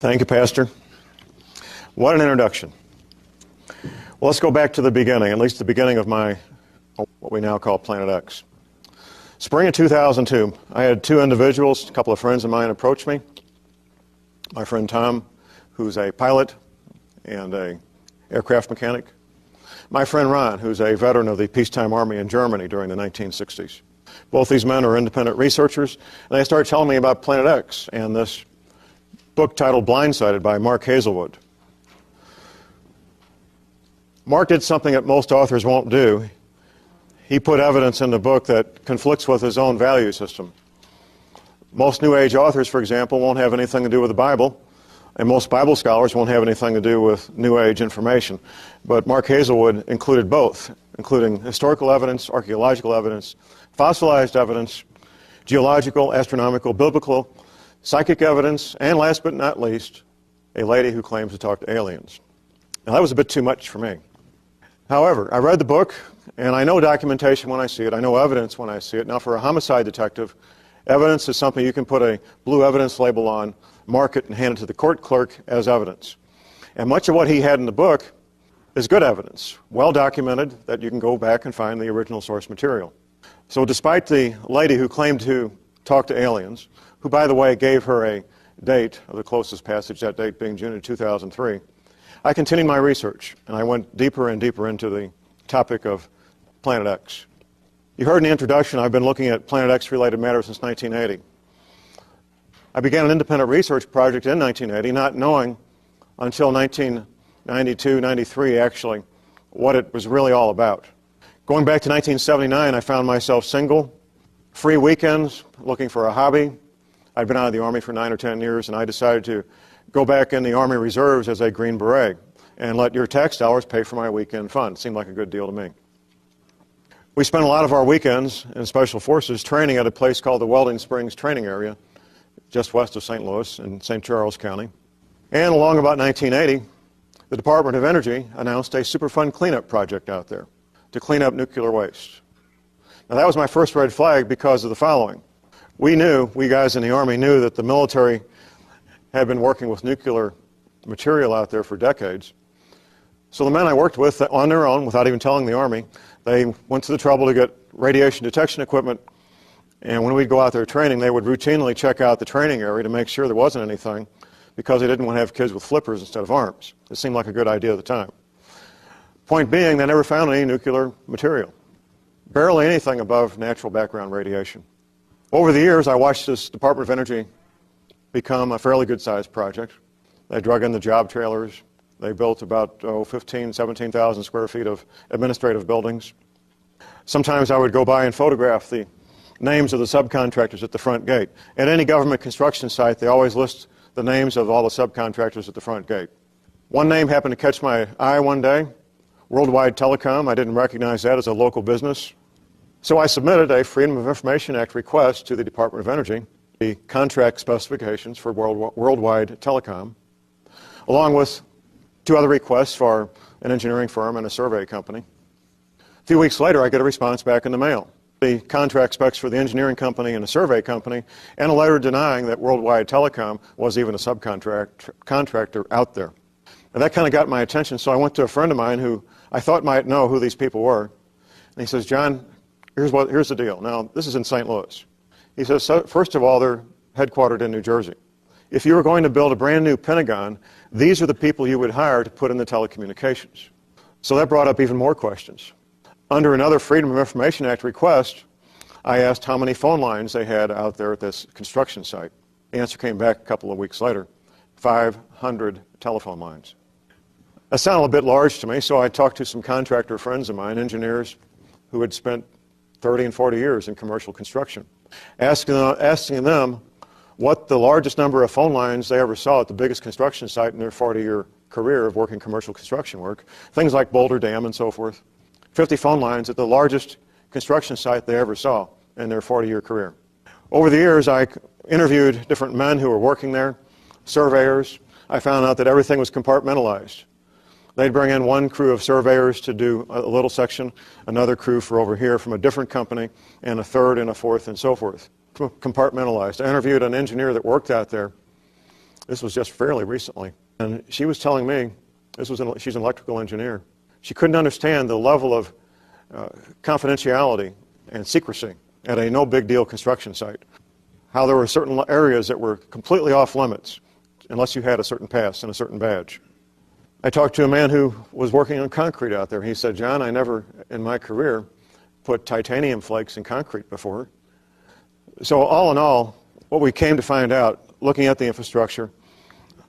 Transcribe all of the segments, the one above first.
Thank you, Pastor. What an introduction. Well, let's go back to the beginning, at least the beginning of my, what we now call Planet X. Spring of 2002, I had two individuals, a couple of friends of mine approach me. My friend Tom, who's a pilot and an aircraft mechanic. My friend Ron, who's a veteran of the peacetime army in Germany during the 1960s. Both these men are independent researchers, and they started telling me about Planet X and this book titled Blindsided by Mark Hazelwood. Mark did something that most authors won't do. He put evidence in the book that conflicts with his own value system. Most New Age authors, for example, won't have anything to do with the Bible, and most Bible scholars won't have anything to do with New Age information. But Mark Hazelwood included both, including historical evidence, archaeological evidence, fossilized evidence, geological, astronomical, biblical, psychic evidence, and last but not least, a lady who claims to talk to aliens. Now, that was a bit too much for me. However, I read the book, and I know documentation when I see it. I know evidence when I see it. Now, for a homicide detective, evidence is something you can put a blue evidence label on, mark it, and hand it to the court clerk as evidence. And much of what he had in the book is good evidence, well documented, that you can go back and find the original source material. So despite the lady who claimed to talk to aliens, who, by the way, gave her a date of the closest passage, that date being June of 2003, I continued my research, and I went deeper and deeper into the topic of Planet X. You heard in the introduction, I've been looking at Planet X-related matters since 1980. I began an independent research project in 1980, not knowing until 1992, 93, actually, what it was really all about. Going back to 1979, I found myself single, free weekends, looking for a hobby. I'd been out of the Army for 9 or 10 years, and I decided to go back in the Army Reserves as a Green Beret and let your tax dollars pay for my weekend fun. It seemed like a good deal to me. We spent a lot of our weekends in Special Forces training at a place called the Welding Springs Training Area, just west of St. Louis in St. Charles County. And along about 1980, the Department of Energy announced a Superfund cleanup project out there to clean up nuclear waste. Now, that was my first red flag because of the following. We guys in the Army knew that the military had been working with nuclear material out there for decades. So the men I worked with, on their own, without even telling the Army, they went to the trouble to get radiation detection equipment, and when we'd go out there training, they would routinely check out the training area to make sure there wasn't anything, because they didn't want to have kids with flippers instead of arms. It seemed like a good idea at the time. Point being, they never found any nuclear material. Barely anything above natural background radiation. Over the years, I watched this Department of Energy become a fairly good-sized project. They drug in the job trailers. They built about 15,000, 17,000 square feet of administrative buildings. Sometimes I would go by and photograph the names of the subcontractors at the front gate. At any government construction site, they always list the names of all the subcontractors at the front gate. One name happened to catch my eye one day, Worldwide Telecom. I didn't recognize that as a local business. So I submitted a Freedom of Information Act request to the Department of Energy, the contract specifications for Worldwide Telecom, along with 2 other requests for an engineering firm and a survey company. A few weeks later, I get a response back in the mail. The contract specs for the engineering company and the survey company, and a letter denying that Worldwide Telecom was even a subcontractor out there. And that kind of got my attention, so I went to a friend of mine who I thought might know who these people were. And he says, John, here's the deal. Now, this is in St. Louis. He says, so, first of all, they're headquartered in New Jersey. If you were going to build a brand new Pentagon, these are the people you would hire to put in the telecommunications. So that brought up even more questions. Under another Freedom of Information Act request, I asked how many phone lines they had out there at this construction site. The answer came back a couple of weeks later, 500 telephone lines. That sounded a bit large to me, so I talked to some contractor friends of mine, engineers who had spent 30 and 40 years in commercial construction, asking them what the largest number of phone lines they ever saw at the biggest construction site in their 40-year career of working commercial construction work, things like Boulder Dam and so forth. 50 phone lines at the largest construction site they ever saw in their 40-year career. Over the years, I interviewed different men who were working there, surveyors. I found out that everything was compartmentalized. They'd bring in one crew of surveyors to do a little section, another crew for over here from a different company, and a third and a fourth and so forth. Compartmentalized. I interviewed an engineer that worked out there This was just fairly recently. And she was telling me, she's an electrical engineer, she couldn't understand the level of confidentiality and secrecy at a no big deal construction site. How there were certain areas that were completely off limits unless you had a certain pass and a certain badge. I talked to a man who was working on concrete out there. He said, John, I never in my career put titanium flakes in concrete before. So all in all, what we came to find out, looking at the infrastructure,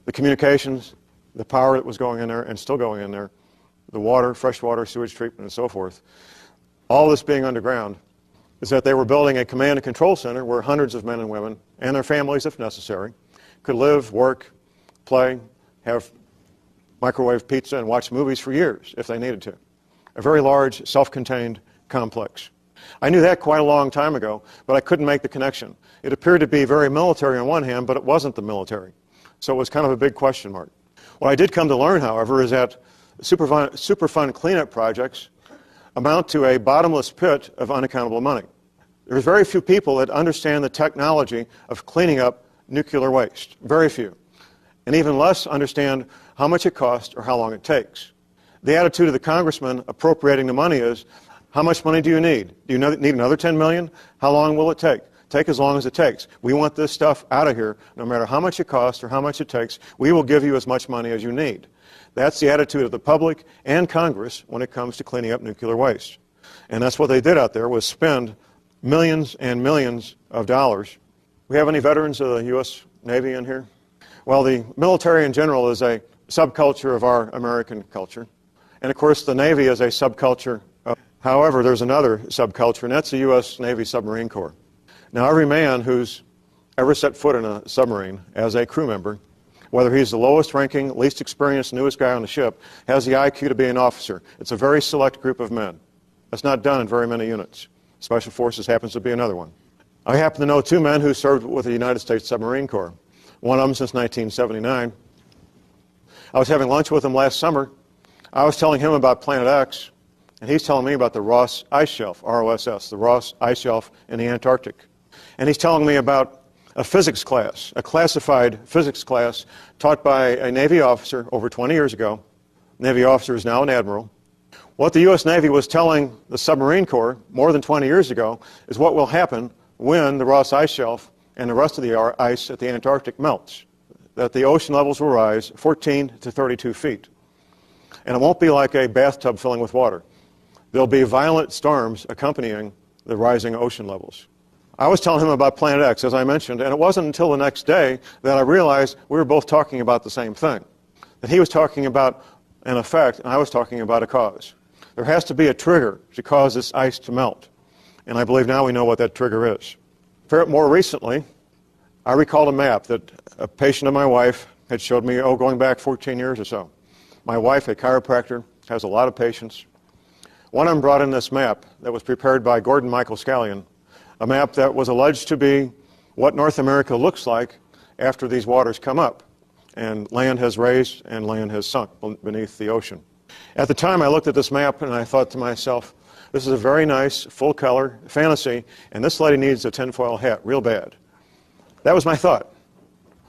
the communications, the power that was going in there and still going in there, the water, fresh water, sewage treatment, and so forth, all this being underground, is that they were building a command and control center where hundreds of men and women, and their families if necessary, could live, work, play, have microwave pizza, and watch movies for years if they needed to. A very large, self-contained complex. I knew that quite a long time ago, but I couldn't make the connection. It appeared to be very military on one hand, but it wasn't the military. So it was kind of a big question mark. What I did come to learn, however, is that Superfund cleanup projects amount to a bottomless pit of unaccountable money. There's very few people that understand the technology of cleaning up nuclear waste. Very few. And even less understand how much it costs or how long it takes. The attitude of the congressman appropriating the money is, how much money do you need? Do you need another 10 million? How long will it take? Take as long as it takes. We want this stuff out of here. No matter how much it costs or how much it takes, we will give you as much money as you need. That's the attitude of the public and Congress when it comes to cleaning up nuclear waste. And that's what they did out there, was spend millions and millions of dollars. We have any veterans of the U.S. Navy in here? Well, the military in general is a subculture of our American culture. And of course, the Navy is a subculture. However, there's another subculture, and that's the U.S. Navy Submarine Corps. Now, every man who's ever set foot in a submarine as a crew member, whether he's the lowest ranking, least experienced, newest guy on the ship, has the IQ to be an officer. It's a very select group of men. That's not done in very many units. Special Forces happens to be another one. I happen to know two men who served with the United States Submarine Corps. One of them since 1979. I was having lunch with him last summer. I was telling him about Planet X, and he's telling me about the Ross Ice Shelf, ROSS, the Ross Ice Shelf in the Antarctic. And he's telling me about a physics class, a classified physics class taught by a Navy officer over 20 years ago. The Navy officer is now an admiral. What the U.S. Navy was telling the Submarine Corps more than 20 years ago is what will happen when the Ross Ice Shelf and the rest of the ice at the Antarctic melts, that the ocean levels will rise 14 to 32 feet. And it won't be like a bathtub filling with water. There'll be violent storms accompanying the rising ocean levels. I was telling him about Planet X, as I mentioned, and it wasn't until the next day that I realized we were both talking about the same thing. That he was talking about an effect, and I was talking about a cause. There has to be a trigger to cause this ice to melt. And I believe now we know what that trigger is. More recently, I recalled a map that a patient of my wife had showed me, going back 14 years or so. My wife, a chiropractor, has a lot of patients. One of them brought in this map that was prepared by Gordon Michael Scallion, a map that was alleged to be what North America looks like after these waters come up and land has raised and land has sunk beneath the ocean. At the time, I looked at this map and I thought to myself, this is a very nice, full-color fantasy, and this lady needs a tinfoil hat real bad. That was my thought.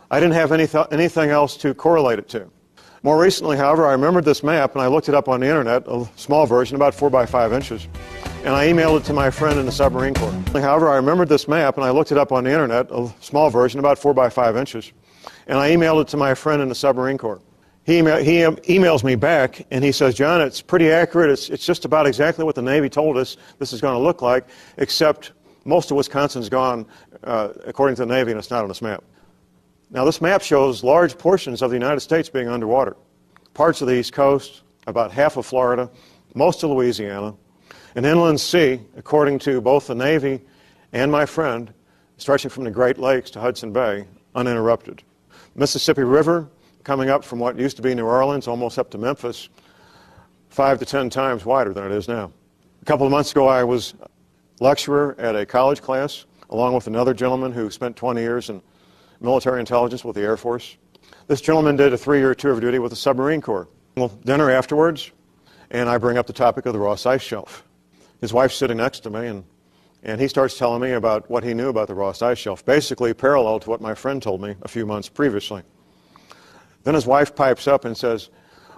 I didn't have anything else to correlate it to. More recently, however, I remembered this map, and I looked it up on the internet, a small version, about 4 by 5 inches, and I emailed it to my friend in the Submarine Corps. However, I remembered this map, and I looked it up on the internet, a small version, about 4 by 5 inches, and I emailed it to my friend in the Submarine Corps. He emails me back, and he says, John, it's pretty accurate. It's just about exactly what the Navy told us this is going to look like, except most of Wisconsin's gone, according to the Navy, and it's not on this map. Now, this map shows large portions of the United States being underwater. Parts of the East Coast, about half of Florida, most of Louisiana, an inland sea, according to both the Navy and my friend, stretching from the Great Lakes to Hudson Bay, uninterrupted. Mississippi River, coming up from what used to be New Orleans, almost up to Memphis, 5 to 10 times wider than it is now. A couple of months ago, I was a lecturer at a college class, along with another gentleman who spent 20 years in military intelligence with the Air Force. This gentleman did a 3-year tour of duty with the Submarine Corps. Well, dinner afterwards, and I bring up the topic of the Ross Ice Shelf. His wife's sitting next to me, and he starts telling me about what he knew about the Ross Ice Shelf, basically parallel to what my friend told me a few months previously. Then his wife pipes up and says,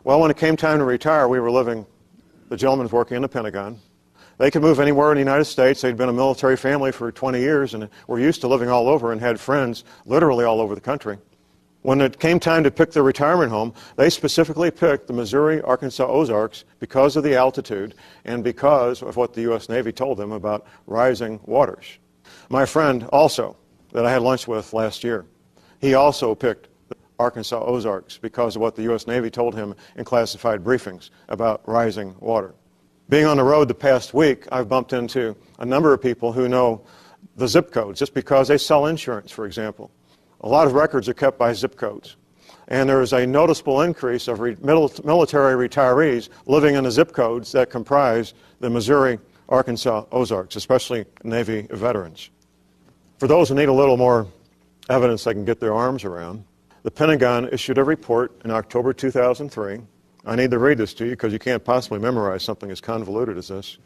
well, when it came time to retire, the gentleman was working in the Pentagon. They could move anywhere in the United States. They'd been a military family for 20 years and were used to living all over and had friends literally all over the country. When it came time to pick their retirement home, they specifically picked the Missouri, Arkansas Ozarks because of the altitude and because of what the U.S. Navy told them about rising waters. My friend also, that I had lunch with last year, he also picked the Arkansas Ozarks because of what the U.S. Navy told him in classified briefings about rising water. Being on the road the past week, I've bumped into a number of people who know the zip codes just because they sell insurance, for example. A lot of records are kept by zip codes. And there is a noticeable increase of military retirees living in the zip codes that comprise the Missouri, Arkansas Ozarks, especially Navy veterans. For those who need a little more evidence they can get their arms around, the Pentagon issued a report in October 2003. I need to read this to you because you can't possibly memorize something as convoluted as this.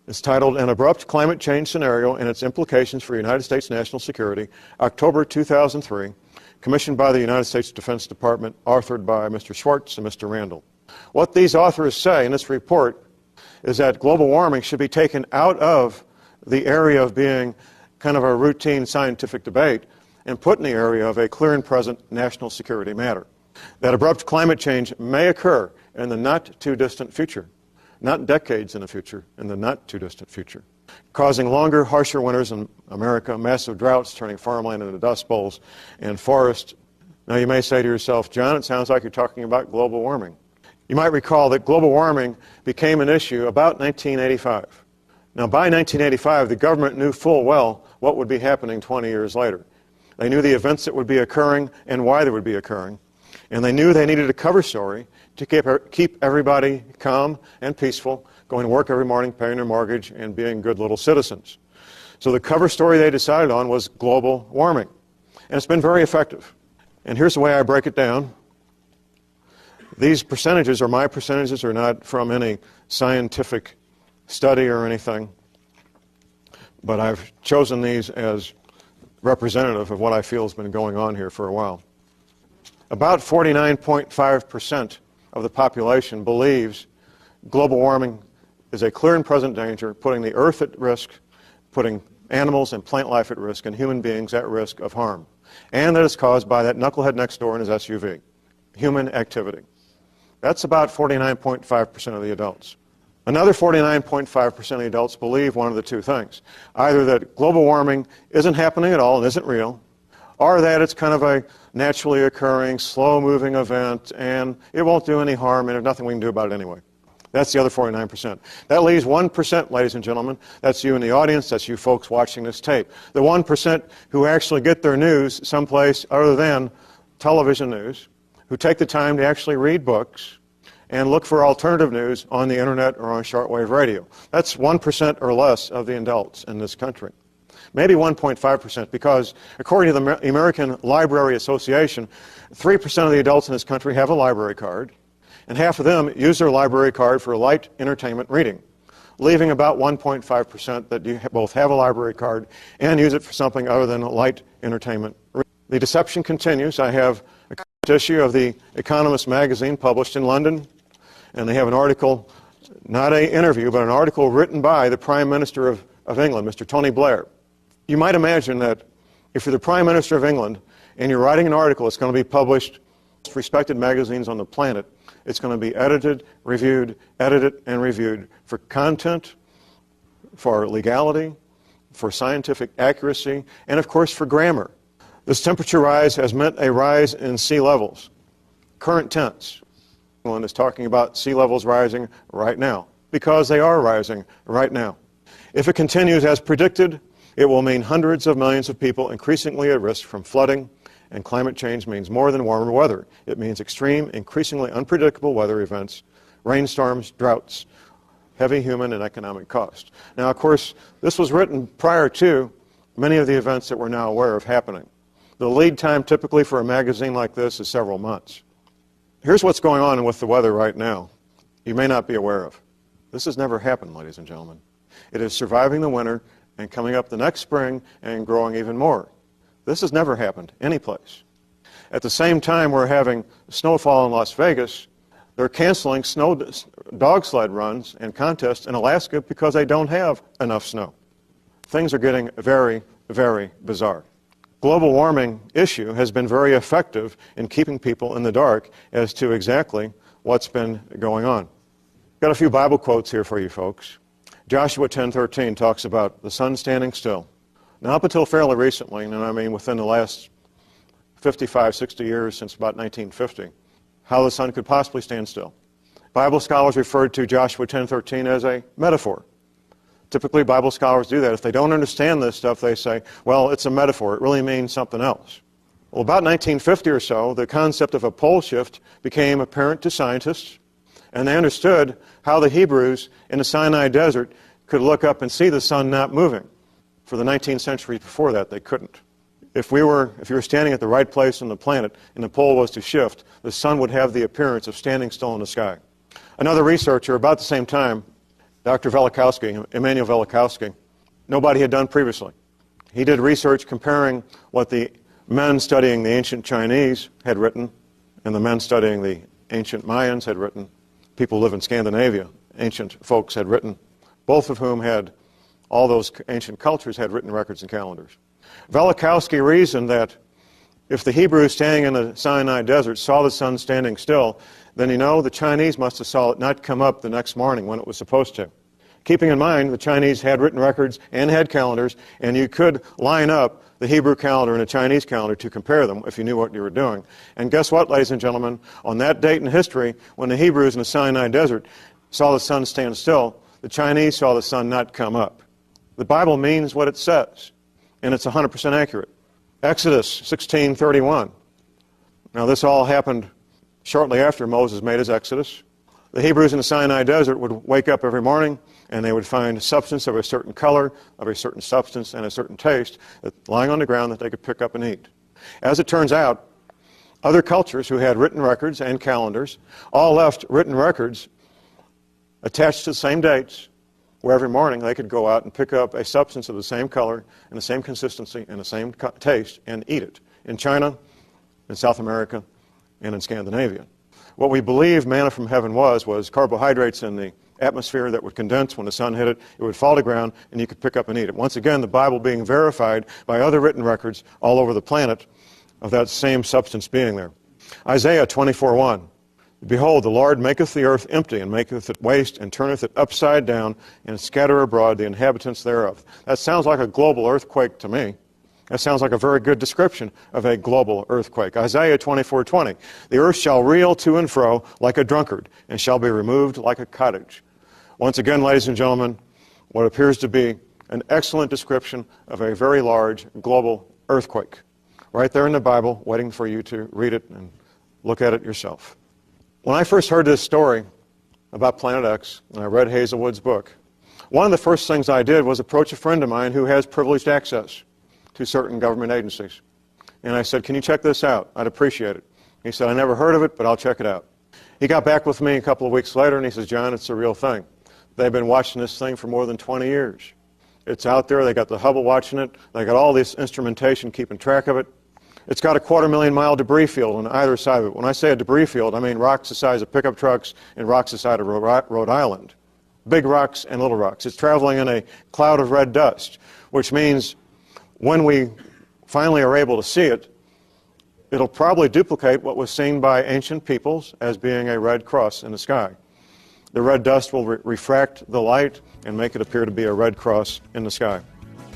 It's titled, An Abrupt Climate Change Scenario and Its Implications for United States National Security, October 2003, commissioned by the United States Defense Department, authored by Mr. Schwartz and Mr. Randall. What these authors say in this report is that global warming should be taken out of the area of being kind of a routine scientific debate and put in the area of a clear and present national security matter. That abrupt climate change may occur in the not-too-distant future. Not decades in the future, in the not-too-distant future, causing longer, harsher winters in America, massive droughts turning farmland into dust bowls, and forest. Now you may say to yourself, John, it sounds like you're talking about global warming. You might recall that global warming became an issue about 1985. Now by 1985, the government knew full well what would be happening 20 years later. They knew the events that would be occurring and why they would be occurring. And they knew they needed a cover story to keep everybody calm and peaceful, going to work every morning, paying their mortgage, and being good little citizens. So the cover story they decided on was global warming. And it's been very effective. And here's the way I break it down. These percentages, or my percentages, are not from any scientific study or anything, but I've chosen these as representative of what I feel has been going on here for a while. About 49.5% of the population believes global warming is a clear and present danger, putting the earth at risk, putting animals and plant life at risk, and human beings at risk of harm. And that is caused by that knucklehead next door in his SUV, human activity. That's about 49.5% of the adults. Another 49.5% of the adults believe one of the two things. Either that global warming isn't happening at all and isn't real, or that it's kind of a naturally occurring, slow-moving event, and it won't do any harm, and there's nothing we can do about it anyway. That's the other 49%. That leaves 1%, ladies and gentlemen. That's you in the audience. That's you folks watching this tape. The 1% who actually get their news someplace other than television news, who take the time to actually read books and look for alternative news on the internet or on shortwave radio. That's 1% or less of the adults in this country. Maybe 1.5%, because according to the American Library Association, 3% of the adults in this country have a library card, and half of them use their library card for light entertainment reading, leaving about 1.5% that both have a library card and use it for something other than light entertainment reading. The deception continues. I have a current issue of The Economist magazine published in London, and they have an article, not an interview, but an article written by the Prime Minister of England, Mr. Tony Blair. You might imagine that if you're the Prime Minister of England and you're writing an article that's going to be published in the most respected magazines on the planet, it's going to be edited, and reviewed for content, for legality, for scientific accuracy, and of course for grammar. This temperature rise has meant a rise in sea levels. Current tense. One is talking about sea levels rising right now, because they are rising right now. If it continues as predicted, it will mean hundreds of millions of people increasingly at risk from flooding, and climate change means more than warmer weather. It means extreme, increasingly unpredictable weather events, rainstorms, droughts, heavy human and economic cost. Now, of course, this was written prior to many of the events that we're now aware of happening. The lead time typically for a magazine like this is several months. Here's what's going on with the weather right now. You may not be aware of. This has never happened, ladies and gentlemen. It is surviving the winter and coming up the next spring and growing even more. This has never happened anyplace. At the same time we're having snowfall in Las Vegas, they're canceling dog sled runs and contests in Alaska because they don't have enough snow. Things are getting very, very bizarre. Global warming issue has been very effective in keeping people in the dark as to exactly what's been going on. Got a few Bible quotes here for you folks. Joshua 10:13 talks about the sun standing still. Now up until fairly recently, and I mean within the last 55, 60 years since about 1950, how the sun could possibly stand still. Bible scholars referred to Joshua 10:13 as a metaphor. Typically, Bible scholars do that. If they don't understand this stuff, they say, well, it's a metaphor. It really means something else. Well, about 1950 or so, the concept of a pole shift became apparent to scientists, and they understood how the Hebrews in the Sinai desert could look up and see the sun not moving. For the 19th century before that, they couldn't. If you were standing at the right place on the planet and the pole was to shift, the sun would have the appearance of standing still in the sky. Another researcher, about the same time, Dr. Velikovsky, Emmanuel Velikovsky, nobody had done previously. He did research comparing what the men studying the ancient Chinese had written and the men studying the ancient Mayans had written. People who live in Scandinavia, ancient folks had written, both of whom had, all those ancient cultures had written records and calendars. Velikovsky reasoned that if the Hebrews standing in the Sinai desert saw the sun standing still, then the Chinese must have saw it not come up the next morning when it was supposed to. Keeping in mind the Chinese had written records and had calendars, and you could line up the Hebrew calendar and the Chinese calendar to compare them if you knew what you were doing. And guess what, ladies and gentlemen? On that date in history, when the Hebrews in the Sinai desert saw the sun stand still, the Chinese saw the sun not come up. The Bible means what it says, and it's 100% accurate. Exodus 16:31. Now this all happened shortly after Moses made his exodus. The Hebrews in the Sinai desert would wake up every morning and they would find substance of a certain color, of a certain substance, and a certain taste lying on the ground that they could pick up and eat. As it turns out, other cultures who had written records and calendars all left written records attached to the same dates, where every morning they could go out and pick up a substance of the same color and the same consistency and the same taste and eat it in China, in South America, and in Scandinavia. What we believe manna from heaven was carbohydrates in the atmosphere that would condense when the sun hit it. It would fall to ground, and you could pick up and eat it. Once again, the Bible being verified by other written records all over the planet of that same substance being there. Isaiah 24:1. Behold, the Lord maketh the earth empty, and maketh it waste, and turneth it upside down, and scatter abroad the inhabitants thereof. That sounds like a global earthquake to me. That sounds like a very good description of a global earthquake. Isaiah 24:20. The earth shall reel to and fro like a drunkard, and shall be removed like a cottage. Once again, ladies and gentlemen, what appears to be an excellent description of a very large global earthquake. Right there in the Bible, waiting for you to read it and look at it yourself. When I first heard this story about Planet X, and I read Hazelwood's book, one of the first things I did was approach a friend of mine who has privileged access to certain government agencies. And I said, can you check this out? I'd appreciate it. He said, I never heard of it, but I'll check it out. He got back with me a couple of weeks later, and he says, John, it's a real thing. They've been watching this thing for more than 20 years. It's out there. They got the Hubble watching it. They got all this instrumentation keeping track of it. It's got a 250,000-mile debris field on either side of it. When I say a debris field, I mean rocks the size of pickup trucks and rocks the size of Rhode Island. Big rocks and little rocks. It's traveling in a cloud of red dust, which means when we finally are able to see it, it'll probably duplicate what was seen by ancient peoples as being a red cross in the sky. The red dust will refract the light and make it appear to be a red cross in the sky.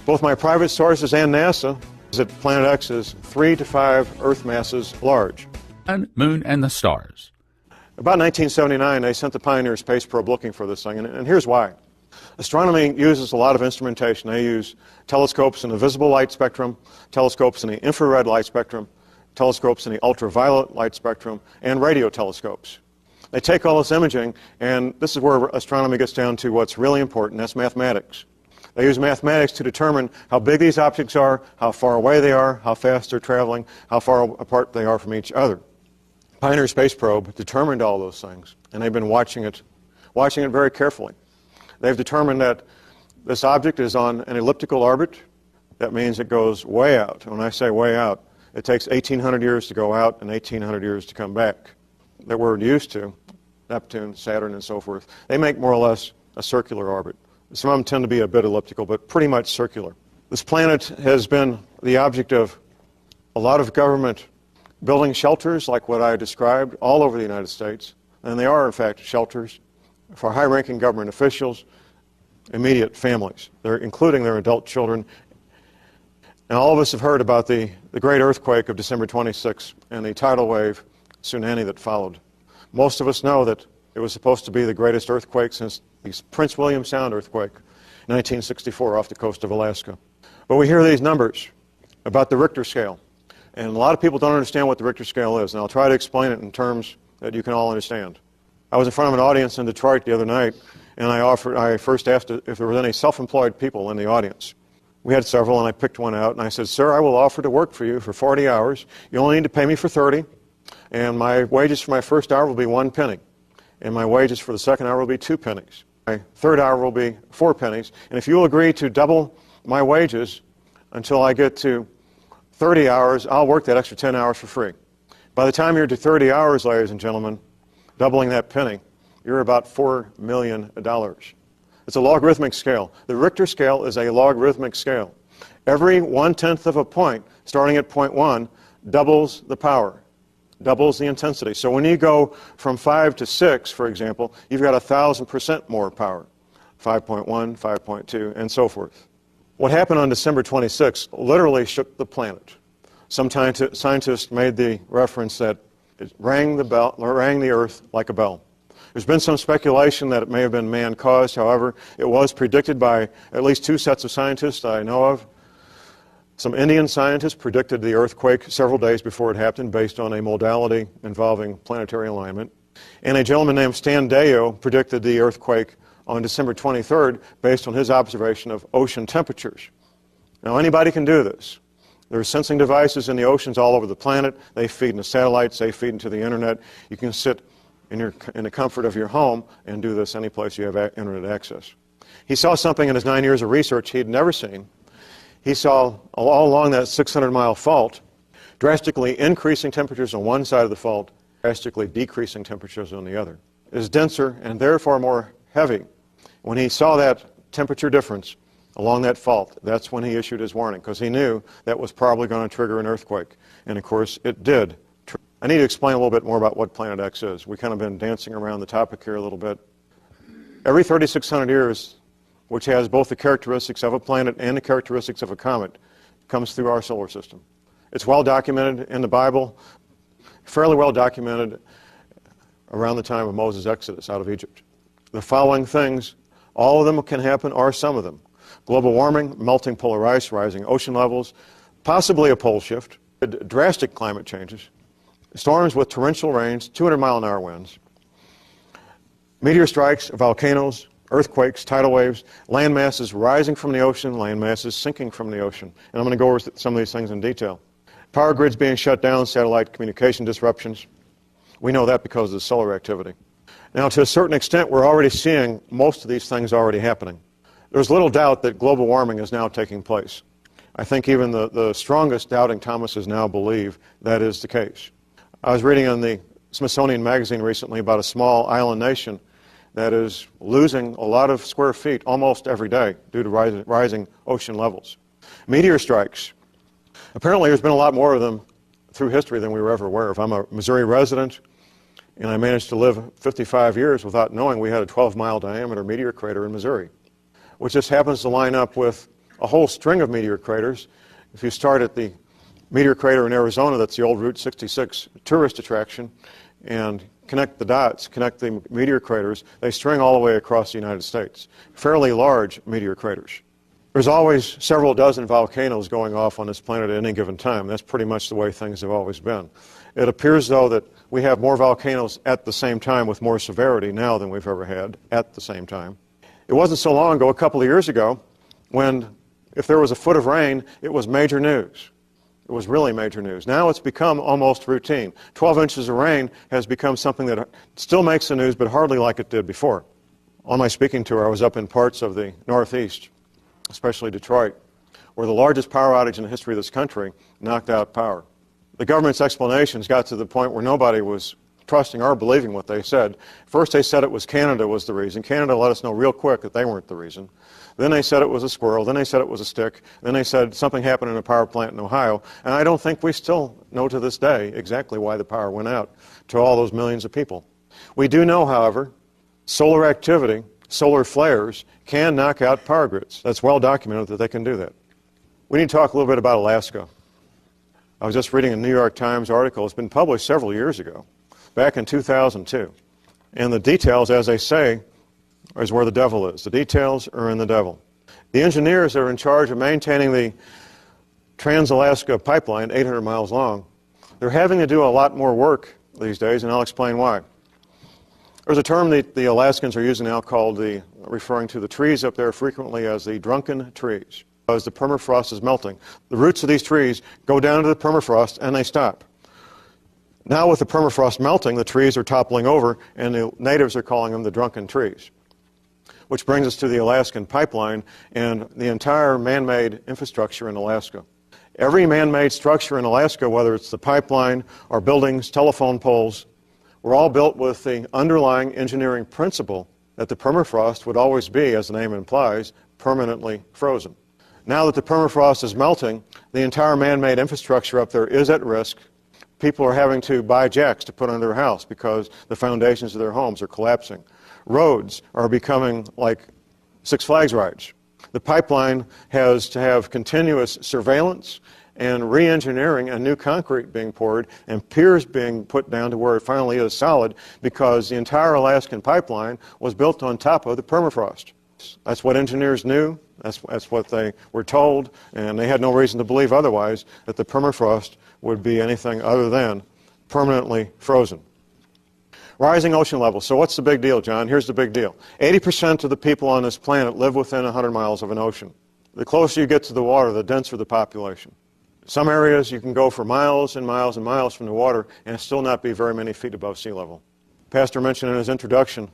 Both my private sources and NASA that Planet X is 3 to 5 Earth masses large. And Moon and the Stars. About 1979, they sent the Pioneer space probe looking for this thing, and here's why. Astronomy uses a lot of instrumentation. They use telescopes in the visible light spectrum, telescopes in the infrared light spectrum, telescopes in the ultraviolet light spectrum, and radio telescopes. They take all this imaging, and this is where astronomy gets down to what's really important, that's mathematics. They use mathematics to determine how big these objects are, how far away they are, how fast they're traveling, how far apart they are from each other. Pioneer space probe determined all those things, and they've been watching it very carefully. They've determined that this object is on an elliptical orbit. That means it goes way out. When I say way out, It takes 1,800 years to go out and 1,800 years to come back that we're used to, Neptune, Saturn, and so forth. They make more or less a circular orbit. Some of them tend to be a bit elliptical, but pretty much circular. This planet has been the object of a lot of government building shelters, like what I described, all over the United States. And they are, in fact, shelters for high-ranking government officials, immediate families, including their adult children. And all of us have heard about the great earthquake of December 26 and the tidal wave tsunami that followed. Most of us know that it was supposed to be the greatest earthquake since the Prince William Sound earthquake in 1964 off the coast of Alaska. But we hear these numbers about the Richter scale. And a lot of people don't understand what the Richter scale is, and I'll try to explain it in terms that you can all understand. I was in front of an audience in Detroit the other night, and I first asked if there were any self-employed people in the audience. We had several, and I picked one out, and I said, "Sir, I will offer to work for you for 40 hours. You only need to pay me for 30, and my wages for my first hour will be 1 penny, and my wages for the second hour will be 2 pennies. My third hour will be 4 pennies, and if you will agree to double my wages until I get to 30 hours, I'll work that extra 10 hours for free." By the time you're to 30 hours, ladies and gentlemen, doubling that penny, you're about $4 million. It's a logarithmic scale. The Richter scale is a logarithmic scale. Every 1/10 of a point, starting at point 1, doubles the power, doubles the intensity. So when you go from 5 to 6, for example, you've got 1,000% more power. 5.1, 5.2, and so forth. What happened on December 26 literally shook the planet. Some scientists made the reference that it rang the earth like a bell. There's been some speculation that it may have been man-caused. However, it was predicted by at least 2 sets of scientists I know of. Some Indian scientists predicted the earthquake several days before it happened based on a modality involving planetary alignment. And a gentleman named Stan Deyo predicted the earthquake on December 23rd based on his observation of ocean temperatures. Now, anybody can do this. There are sensing devices in the oceans all over the planet. They feed into satellites. They feed into the internet. You can sit in the comfort of your home and do this any place you have internet access. He saw something in his 9 years of research he had never seen. He saw all along that 600-mile fault drastically increasing temperatures on one side of the fault, drastically decreasing temperatures on the other. It is denser and therefore more heavy. When he saw that temperature difference along that fault, that's when he issued his warning, because he knew that was probably going to trigger an earthquake. And of course, it did. I need to explain a little bit more about what Planet X is. We've kind of been dancing around the topic here a little bit. Every 3,600 years, which has both the characteristics of a planet and the characteristics of a comet, comes through our solar system. It's well documented in the Bible, fairly well documented around the time of Moses' exodus out of Egypt. The following things, all of them can happen, or some of them. Global warming, melting polar ice, rising ocean levels, possibly a pole shift, drastic climate changes, storms with torrential rains, 200-mile-an-hour winds, meteor strikes, volcanoes, earthquakes, tidal waves, land masses rising from the ocean, land masses sinking from the ocean. And I'm going to go over some of these things in detail. Power grids being shut down, satellite communication disruptions. We know that because of the solar activity. Now, to a certain extent, we're already seeing most of these things already happening. There's little doubt that global warming is now taking place. I think even the strongest doubting Thomases now believe that is the case. I was reading in the Smithsonian Magazine recently about a small island nation that is losing a lot of square feet almost every day due to rising ocean levels. Meteor strikes. Apparently there's been a lot more of them through history than we were ever aware of. I'm a Missouri resident, and I managed to live 55 years without knowing we had a 12-mile diameter meteor crater in Missouri, which just happens to line up with a whole string of meteor craters. If you start at the meteor crater in Arizona, that's the old Route 66 tourist attraction, and connect the dots, connect the meteor craters, they string all the way across the United States. Fairly large meteor craters. There's always several dozen volcanoes going off on this planet at any given time. That's pretty much the way things have always been. It appears, though, that we have more volcanoes at the same time with more severity now than we've ever had at the same time. It wasn't so long ago, a couple of years ago, when if there was a foot of rain, it was major news. It was really major news. Now it's become almost routine. 12 inches of rain has become something that still makes the news, but hardly like it did before. On my speaking tour, I was up in parts of the Northeast, especially Detroit, where the largest power outage in the history of this country knocked out power. The government's explanations got to the point where nobody was trusting or believing what they said. First they said it was Canada was the reason. Canada let us know real quick that they weren't the reason. Then they said it was a squirrel. Then they said it was a stick. Then they said something happened in a power plant in Ohio. And I don't think we still know to this day exactly why the power went out to all those millions of people. We do know, however, solar activity, solar flares, can knock out power grids. That's well documented that they can do that. We need to talk a little bit about Alaska. I was just reading a New York Times article. It's been published several years ago, back in 2002. And the details, as they say, is where the devil is. The details are in the devil. The engineers that are in charge of maintaining the Trans-Alaska pipeline, 800 miles long, they're having to do a lot more work these days, and I'll explain why. There's a term that the Alaskans are using now called referring to the trees up there frequently as the drunken trees. As the permafrost is melting, the roots of these trees go down to the permafrost and they stop. Now with the permafrost melting, the trees are toppling over, and the natives are calling them the drunken trees. Which brings us to the Alaskan pipeline and the entire man-made infrastructure in Alaska. Every man-made structure in Alaska, whether it's the pipeline or buildings, telephone poles, were all built with the underlying engineering principle that the permafrost would always be, as the name implies, permanently frozen. Now that the permafrost is melting, the entire man-made infrastructure up there is at risk. People are having to buy jacks to put under their house because the foundations of their homes are collapsing. Roads are becoming like Six Flags rides. The pipeline has to have continuous surveillance and re-engineering and new concrete being poured and piers being put down to where it finally is solid because the entire Alaskan pipeline was built on top of the permafrost. That's what engineers knew, that's what they were told, and they had no reason to believe otherwise, that the permafrost would be anything other than permanently frozen. Rising ocean levels. So what's the big deal, John? Here's the big deal. 80% of the people on this planet live within 100 miles of an ocean. The closer you get to the water, the denser the population. Some areas you can go for miles and miles and miles from the water and still not be very many feet above sea level. Pastor mentioned in his introduction,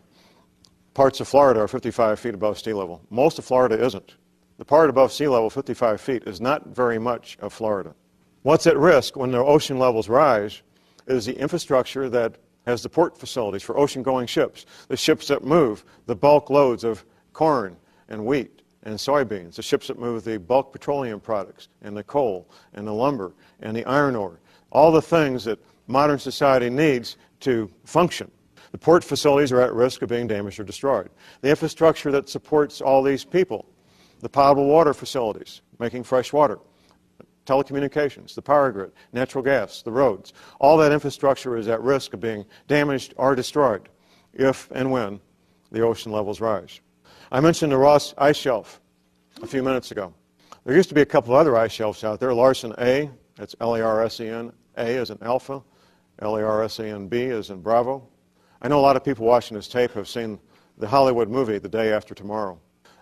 parts of Florida are 55 feet above sea level. Most of Florida isn't. The part above sea level, 55 feet, is not very much of Florida. What's at risk when the ocean levels rise is the infrastructure that has the port facilities for ocean-going ships, the ships that move the bulk loads of corn and wheat and soybeans, the ships that move the bulk petroleum products and the coal and the lumber and the iron ore, all the things that modern society needs to function. The port facilities are at risk of being damaged or destroyed. The infrastructure that supports all these people, the potable water facilities, making fresh water, telecommunications, the power grid, natural gas, the roads, all that infrastructure is at risk of being damaged or destroyed if and when the ocean levels rise. I mentioned the Ross Ice Shelf a few minutes ago. There used to be a couple of other ice shelves out there. Larsen A, that's L-A-R-S-E-N, A as in Alpha, L-A-R-S-E-N-B as in Bravo. I know a lot of people watching this tape have seen the Hollywood movie, The Day After Tomorrow.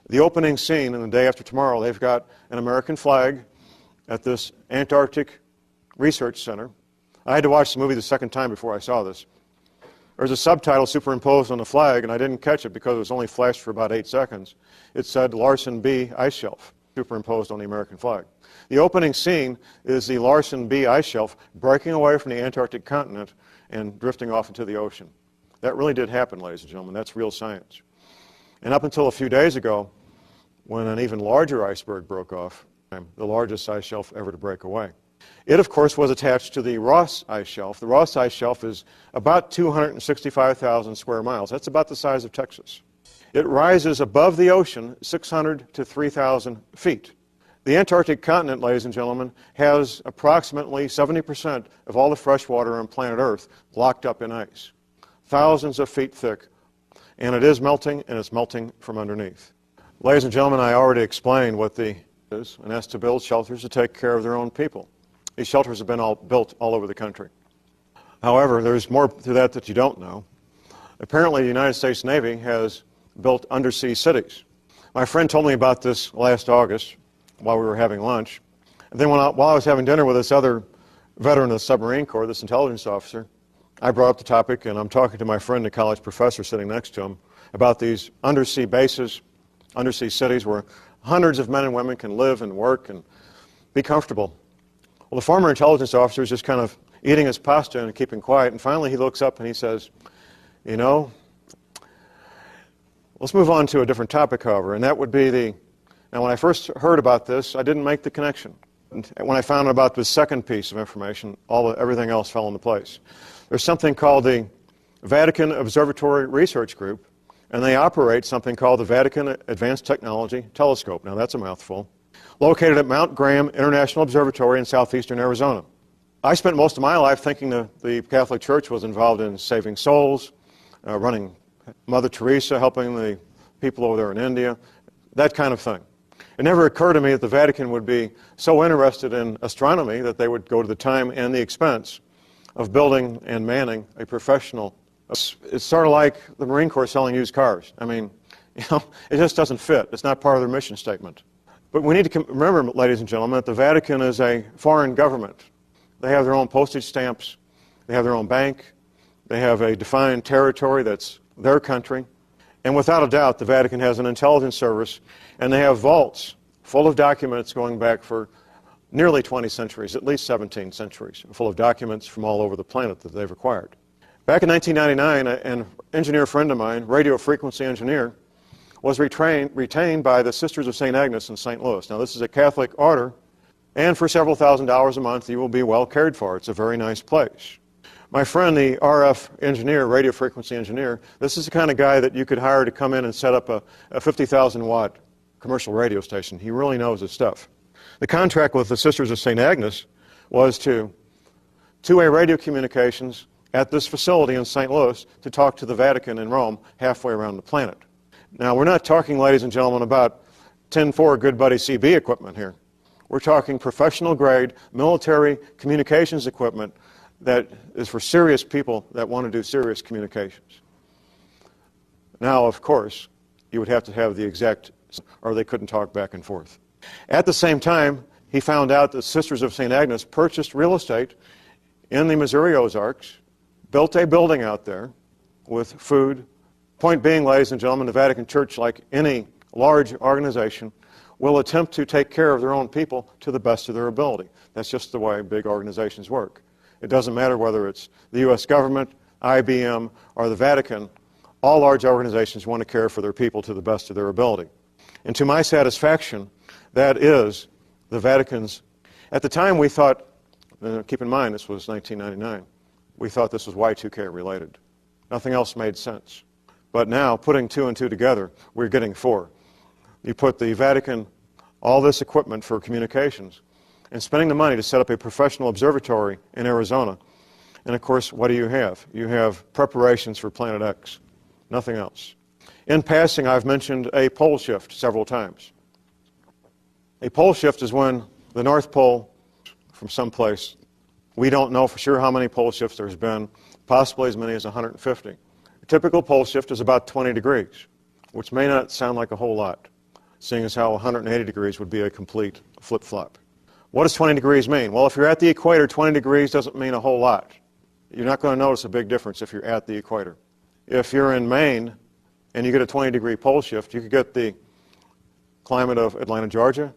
The opening scene in The Day After Tomorrow, they've got an American flag at this Antarctic research center. I had to watch the movie the second time before I saw this. There's a subtitle superimposed on the flag, and I didn't catch it because it was only flashed for about 8 seconds. It said Larsen B Ice Shelf, superimposed on the American flag. The opening scene is the Larsen B Ice Shelf breaking away from the Antarctic continent and drifting off into the ocean. That really did happen, ladies and gentlemen. That's real science. And up until a few days ago, when an even larger iceberg broke off, the largest ice shelf ever to break away. It, of course, was attached to the Ross Ice Shelf. The Ross Ice Shelf is about 265,000 square miles. That's about the size of Texas. It rises above the ocean 600 to 3,000 feet. The Antarctic continent, ladies and gentlemen, has approximately 70% of all the fresh water on planet Earth locked up in ice. Thousands of feet thick. And it is melting, and it's melting from underneath. Ladies and gentlemen, I already explained what the is, and that's to build shelters to take care of their own people. These shelters have been built all over the country. However, there's more to that you don't know. Apparently, the United States Navy has built undersea cities. My friend told me about this last August while we were having lunch. And then while I was having dinner with this other veteran of the submarine corps, this intelligence officer, I brought up the topic, and I'm talking to my friend, the college professor sitting next to him, about these undersea bases, undersea cities where hundreds of men and women can live and work and be comfortable. Well, the former intelligence officer is just kind of eating his pasta and keeping quiet, and finally he looks up and he says, you know, let's move on to a different topic, however, and that would be now when I first heard about this, I didn't make the connection. And when I found out about this second piece of information, everything else fell into place. There's something called the Vatican Observatory Research Group, and they operate something called the Vatican Advanced Technology Telescope. Now that's a mouthful. Located at Mount Graham International Observatory in southeastern Arizona. I spent most of my life thinking the Catholic Church was involved in saving souls, running Mother Teresa, helping the people over there in India, that kind of thing. It never occurred to me that the Vatican would be so interested in astronomy that they would go to the time and the expense of building and manning a professional. It's sort of like the Marine Corps selling used cars. I mean, it just doesn't fit. It's not part of their mission statement. But we need to remember, ladies and gentlemen, that the Vatican is a foreign government. They have their own postage stamps. They have their own bank. They have a defined territory that's their country. And without a doubt, the Vatican has an intelligence service, and they have vaults full of documents going back for nearly 20 centuries, at least 17 centuries, full of documents from all over the planet that they've acquired. Back in 1999, an engineer friend of mine, radio frequency engineer, was retained by the Sisters of St. Agnes in St. Louis. Now, this is a Catholic order, and for several $1,000s a month, you will be well cared for. It's a very nice place. My friend, the RF engineer, radio frequency engineer, this is the kind of guy that you could hire to come in and set up a 50,000-watt commercial radio station. He really knows his stuff. The contract with the Sisters of St. Agnes was to two-way radio communications at this facility in St. Louis to talk to the Vatican in Rome halfway around the planet. Now, we're not talking, ladies and gentlemen, about 10-4 Good Buddy CB equipment here. We're talking professional-grade military communications equipment that is for serious people that want to do serious communications. Now, of course, you would have to have the exact, or they couldn't talk back and forth. At the same time, he found out that Sisters of St. Agnes purchased real estate in the Missouri Ozarks, built a building out there with food. Point being, ladies and gentlemen, the Vatican Church, like any large organization, will attempt to take care of their own people to the best of their ability. That's just the way big organizations work. It doesn't matter whether it's the U.S. government, IBM, or the Vatican. All large organizations want to care for their people to the best of their ability. And to my satisfaction, that is the Vatican's. At the time we thought, keep in mind this was 1999, we thought this was Y2K related. Nothing else made sense. But now, putting two and two together, we're getting four. You put the Vatican, all this equipment for communications, and spending the money to set up a professional observatory in Arizona. And of course, what do you have? You have preparations for Planet X. Nothing else. In passing, I've mentioned a pole shift several times. A pole shift is when the North Pole, from someplace, we don't know for sure how many pole shifts there's been, possibly as many as 150. A typical pole shift is about 20 degrees, which may not sound like a whole lot, seeing as how 180 degrees would be a complete flip-flop. What does 20 degrees mean? Well, if you're at the equator, 20 degrees doesn't mean a whole lot. You're not going to notice a big difference if you're at the equator. If you're in Maine and you get a 20-degree pole shift, you could get the climate of Atlanta, Georgia.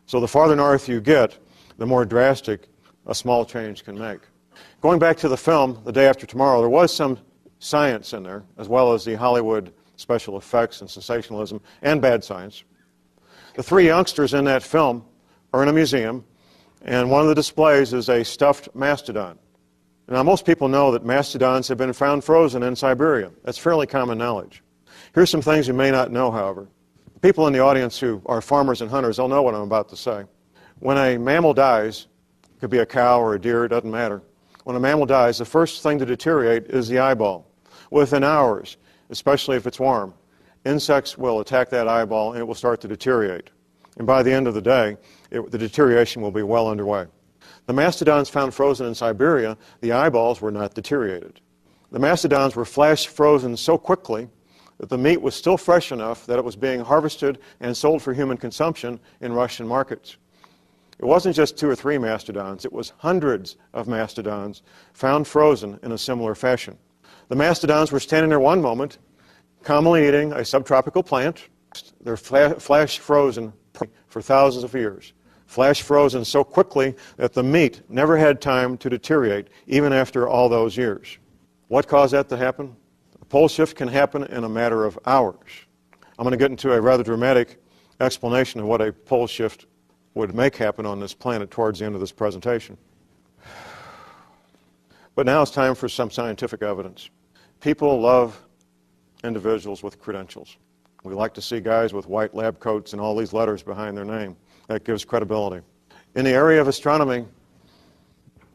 So the farther north you get, the more drastic a small change can make. Going back to the film, The Day After Tomorrow, there was some science in there, as well as the Hollywood special effects and sensationalism and bad science. The three youngsters in that film are in a museum, and one of the displays is a stuffed mastodon. Now, most people know that mastodons have been found frozen in Siberia. That's fairly common knowledge. Here's some things you may not know, however. People in the audience who are farmers and hunters, they'll know what I'm about to say. When a mammal dies, it could be a cow or a deer, it doesn't matter. When a mammal dies, the first thing to deteriorate is the eyeball. Within hours, especially if it's warm, insects will attack that eyeball and it will start to deteriorate. And by the end of the day, the deterioration will be well underway. The mastodons found frozen in Siberia, the eyeballs were not deteriorated. The mastodons were flash frozen so quickly that the meat was still fresh enough that it was being harvested and sold for human consumption in Russian markets. It wasn't just 2 or 3 mastodons, it was hundreds of mastodons found frozen in a similar fashion. The mastodons were standing there one moment, calmly eating a subtropical plant. They're flash frozen for thousands of years. flash frozen so quickly that the meat never had time to deteriorate, even after all those years. What caused that to happen? A pole shift can happen in a matter of hours. I'm going to get into a rather dramatic explanation of what a pole shift would make happen on this planet towards the end of this presentation. But now it's time for some scientific evidence. People love individuals with credentials. We like to see guys with white lab coats and all these letters behind their name. That gives credibility. In the area of astronomy,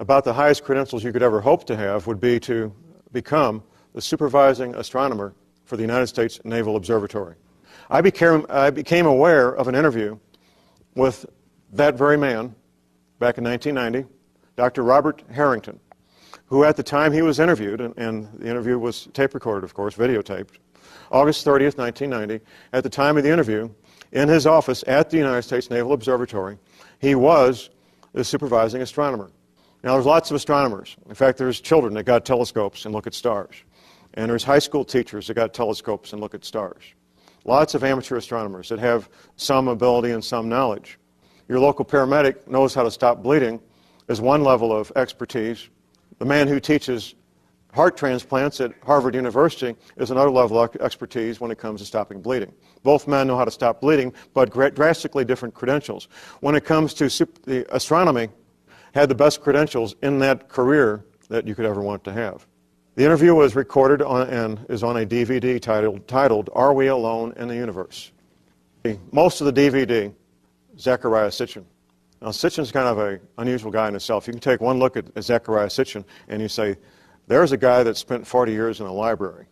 about the highest credentials you could ever hope to have would be to become the supervising astronomer for the United States Naval Observatory. I became aware of an interview with that very man back in 1990, Dr. Robert Harrington, who at the time he was interviewed, and the interview was tape recorded, of course, videotaped, August 30th, 1990, at the time of the interview, in his office at the United States Naval Observatory, he was the supervising astronomer. Now, there's lots of astronomers. In fact, there's children that got telescopes and look at stars. And there's high school teachers that got telescopes and look at stars. Lots of amateur astronomers that have some ability and some knowledge. Your local paramedic knows how to stop bleeding is one level of expertise. The man who teaches heart transplants at Harvard University is another level of expertise when it comes to stopping bleeding. Both men know how to stop bleeding, but drastically different credentials. When it comes to the astronomy, had the best credentials in that career that you could ever want to have. The interview was recorded and is on a DVD titled Are We Alone in the Universe? Most of the DVD, Zecharia Sitchin. Now, Sitchin's kind of an unusual guy in himself. You can take one look at Zecharia Sitchin and you say, there's a guy that spent 40 years in a library.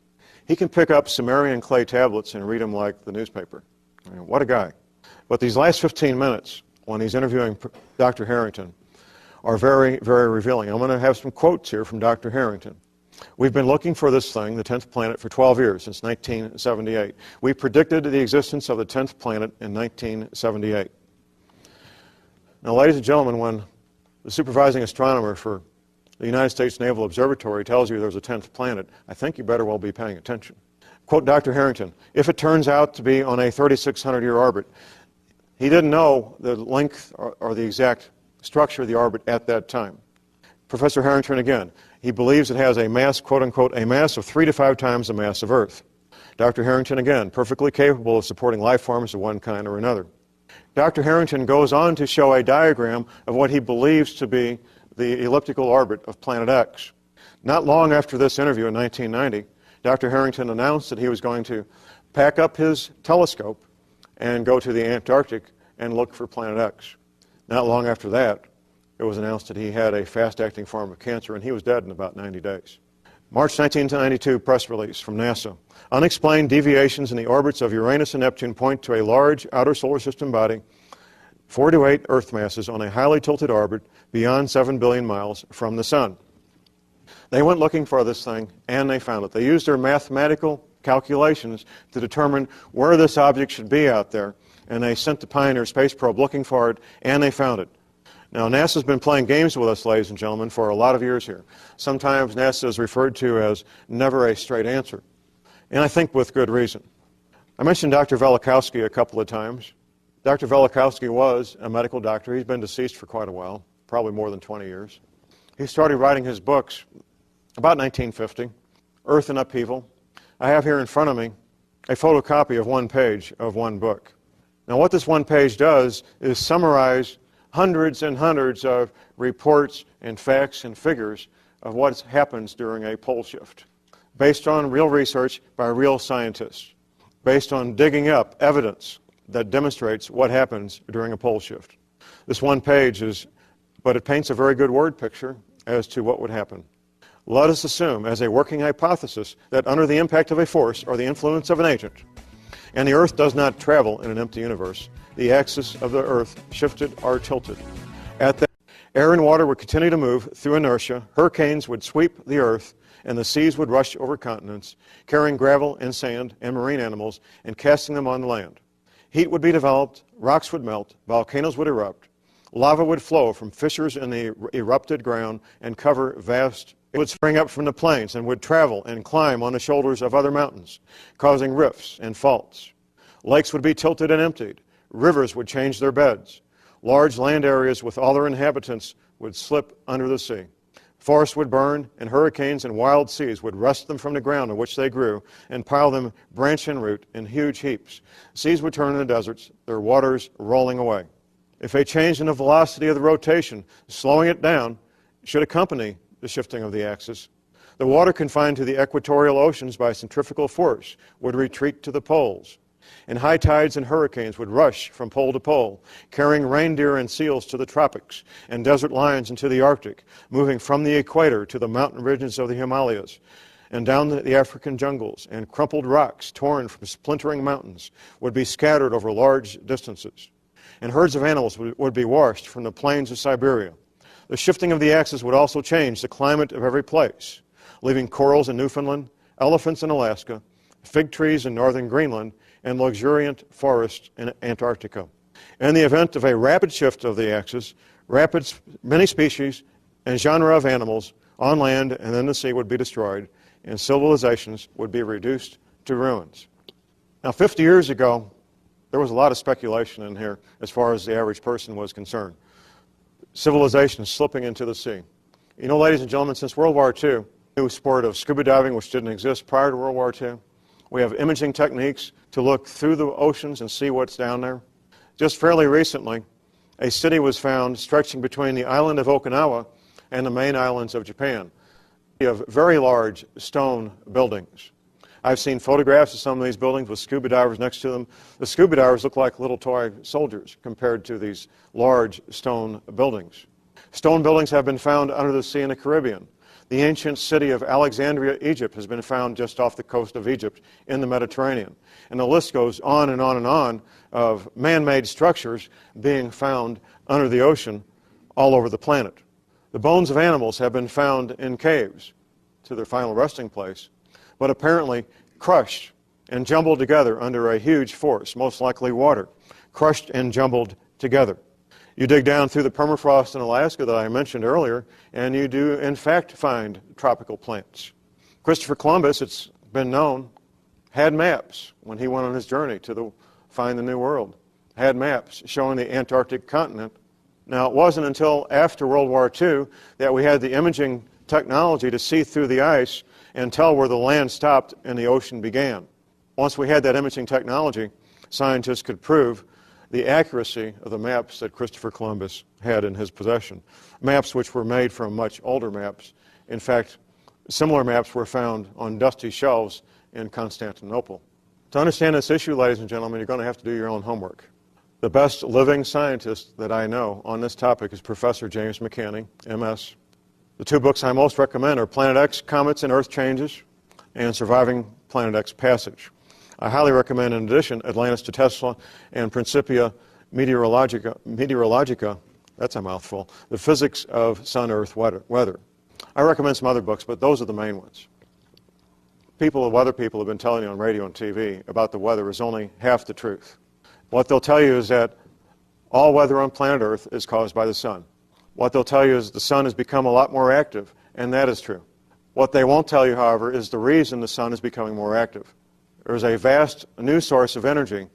He can pick up Sumerian clay tablets and read them like the newspaper. I mean, what a guy. But these last 15 minutes, when he's interviewing Dr. Harrington, are very, very revealing. I'm going to have some quotes here from Dr. Harrington. We've been looking for this thing, the 10th planet, for 12 years, since 1978. We predicted the existence of the 10th planet in 1978. Now, ladies and gentlemen, when the supervising astronomer for the United States Naval Observatory tells you there's a 10th planet, I think you better well be paying attention. Quote Dr. Harrington, if it turns out to be on a 3,600-year orbit, he didn't know the length or the exact structure of the orbit at that time. Professor Harrington again, he believes it has a mass, quote-unquote, a mass of 3 to 5 times the mass of Earth. Dr. Harrington again, perfectly capable of supporting life forms of one kind or another. Dr. Harrington goes on to show a diagram of what he believes to be the elliptical orbit of Planet X. Not long after this interview in 1990, Dr. Harrington announced that he was going to pack up his telescope and go to the Antarctic and look for Planet X. Not long after that, it was announced that he had a fast-acting form of cancer, and he was dead in about 90 days. March 1992 press release from NASA. Unexplained deviations in the orbits of Uranus and Neptune point to a large outer solar system body, 4 to 8 Earth masses on a highly tilted orbit beyond 7 billion miles from the Sun. They went looking for this thing, and they found it. They used their mathematical calculations to determine where this object should be out there, and they sent the Pioneer space probe looking for it, and they found it. Now, NASA's been playing games with us, ladies and gentlemen, for a lot of years here. Sometimes NASA is referred to as never a straight answer, and I think with good reason. I mentioned Dr. Velikovsky a couple of times. Dr. Velikovsky was a medical doctor. He's been deceased for quite a while, probably more than 20 years. He started writing his books about 1950, Earth in Upheaval. I have here in front of me a photocopy of one page of one book. Now, what this one page does is summarize hundreds and hundreds of reports and facts and figures of what happens during a pole shift, based on real research by real scientists, based on digging up evidence that demonstrates what happens during a pole shift. This one page but it paints a very good word picture as to what would happen. Let us assume, as a working hypothesis, that under the impact of a force or the influence of an agent, and the Earth does not travel in an empty universe, the axis of the Earth shifted or tilted. At that, air and water would continue to move through inertia, hurricanes would sweep the Earth, and the seas would rush over continents, carrying gravel and sand and marine animals and casting them on the land. Heat would be developed, rocks would melt, volcanoes would erupt, lava would flow from fissures in the erupted ground and cover vast. It would spring up from the plains and would travel and climb on the shoulders of other mountains, causing rifts and faults. Lakes would be tilted and emptied. Rivers would change their beds. large land areas with all their inhabitants would slip under the sea. Forests would burn, and hurricanes and wild seas would wrest them from the ground on which they grew and pile them branch and root in huge heaps. Seas would turn into deserts, their waters rolling away. If a change in the velocity of the rotation, slowing it down, should accompany the shifting of the axis, the water confined to the equatorial oceans by centrifugal force would retreat to the poles, and high tides and hurricanes would rush from pole to pole, carrying reindeer and seals to the tropics, and desert lions into the Arctic, moving from the equator to the mountain ridges of the Himalayas, and down the African jungles, and crumpled rocks torn from splintering mountains would be scattered over large distances, and herds of animals would be washed from the plains of Siberia. The shifting of the axis would also change the climate of every place, leaving corals in Newfoundland, elephants in Alaska, fig trees in northern Greenland, and luxuriant forests in Antarctica. In the event of a rapid shift of the axis, many species and genera of animals on land and in the sea would be destroyed, and civilizations would be reduced to ruins. Now, 50 years ago, there was a lot of speculation in here as far as the average person was concerned. Civilization slipping into the sea. You know, ladies and gentlemen, since World War II, new sport of scuba diving, which didn't exist prior to World War II, we have imaging techniques to look through the oceans and see what's down there. Just fairly recently, a city was found stretching between the island of Okinawa and the main islands of Japan. We have very large stone buildings. I've seen photographs of some of these buildings with scuba divers next to them. The scuba divers look like little toy soldiers compared to these large stone buildings. Stone buildings have been found under the sea in the Caribbean. The ancient city of Alexandria, Egypt, has been found just off the coast of Egypt in the Mediterranean. And the list goes on and on and on of man-made structures being found under the ocean all over the planet. The bones of animals have been found in caves to their final resting place, but apparently crushed and jumbled together under a huge force, most likely water, crushed and jumbled together. You dig down through the permafrost in Alaska that I mentioned earlier, and you do, in fact, find tropical plants. Christopher Columbus, it's been known, had maps when he went on his journey to find the New World, had maps showing the Antarctic continent. Now, it wasn't until after World War II that we had the imaging technology to see through the ice and tell where the land stopped and the ocean began. Once we had that imaging technology, scientists could prove the accuracy of the maps that Christopher Columbus had in his possession, maps which were made from much older maps. In fact, similar maps were found on dusty shelves in Constantinople. To understand this issue, ladies and gentlemen, you're going to have to do your own homework. The best living scientist that I know on this topic is Professor James McCanney, MS. The two books I most recommend are Planet X, Comets and Earth Changes, and Surviving Planet X Passage. I highly recommend, in addition, Atlantis to Tesla and Principia Meteorologica, that's a mouthful, The Physics of Sun-Earth Weather. I recommend some other books, but those are the main ones. Weather people have been telling you on radio and TV about the weather is only half the truth. What they'll tell you is that all weather on planet Earth is caused by the sun. What they'll tell you is the sun has become a lot more active, and that is true. What they won't tell you, however, is the reason the sun is becoming more active. There's a vast new source of energy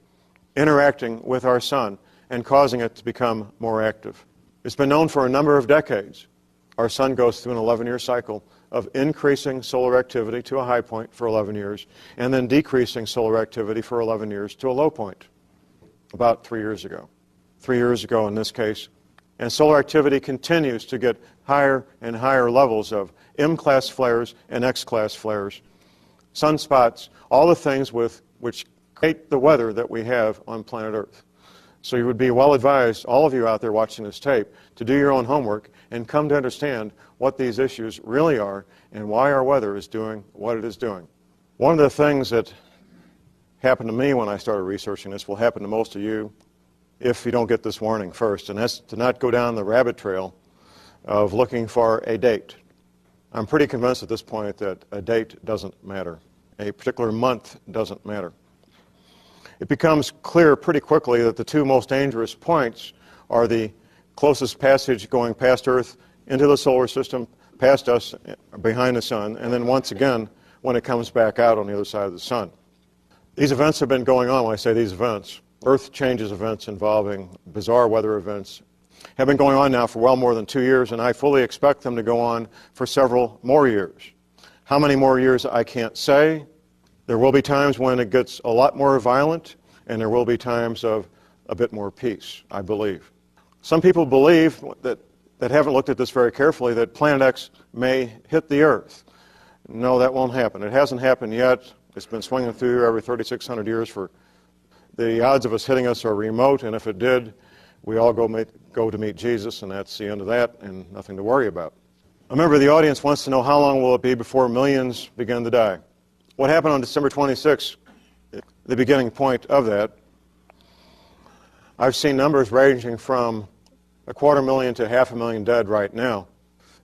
interacting with our sun and causing it to become more active. It's been known for a number of decades. Our sun goes through an 11-year cycle of increasing solar activity to a high point for 11 years and then decreasing solar activity for 11 years to a low point about 3 years ago. 3 years ago in this case. And solar activity continues to get higher and higher levels of M-class flares and X-class flares, sunspots, all the things which create the weather that we have on planet Earth. So you would be well advised, all of you out there watching this tape, to do your own homework and come to understand what these issues really are and why our weather is doing what it is doing. One of the things that happened to me when I started researching this will happen to most of you if you don't get this warning first, and that's to not go down the rabbit trail of looking for a date. I'm pretty convinced at this point that a date doesn't matter. A particular month doesn't matter. It becomes clear pretty quickly that the two most dangerous points are the closest passage going past Earth into the solar system, past us, behind the sun, and then once again when it comes back out on the other side of the sun. These events have been going on. When I say these events, Earth changes events involving bizarre weather events have been going on now for well more than 2 years, and I fully expect them to go on for several more years. How many more years, I can't say. There will be times when it gets a lot more violent, and there will be times of a bit more peace, I believe. Some people believe that haven't looked at this very carefully, that Planet X may hit the Earth. No, that won't happen. It hasn't happened yet. It's been swinging through every 3,600 years. For the odds of us hitting us are remote, and if it did, we all go to meet Jesus, and that's the end of that, and nothing to worry about. A member of the audience wants to know, how long will it be before millions begin to die? What happened on December 26th, the beginning point of that, I've seen numbers ranging from 250,000 to 500,000 dead right now.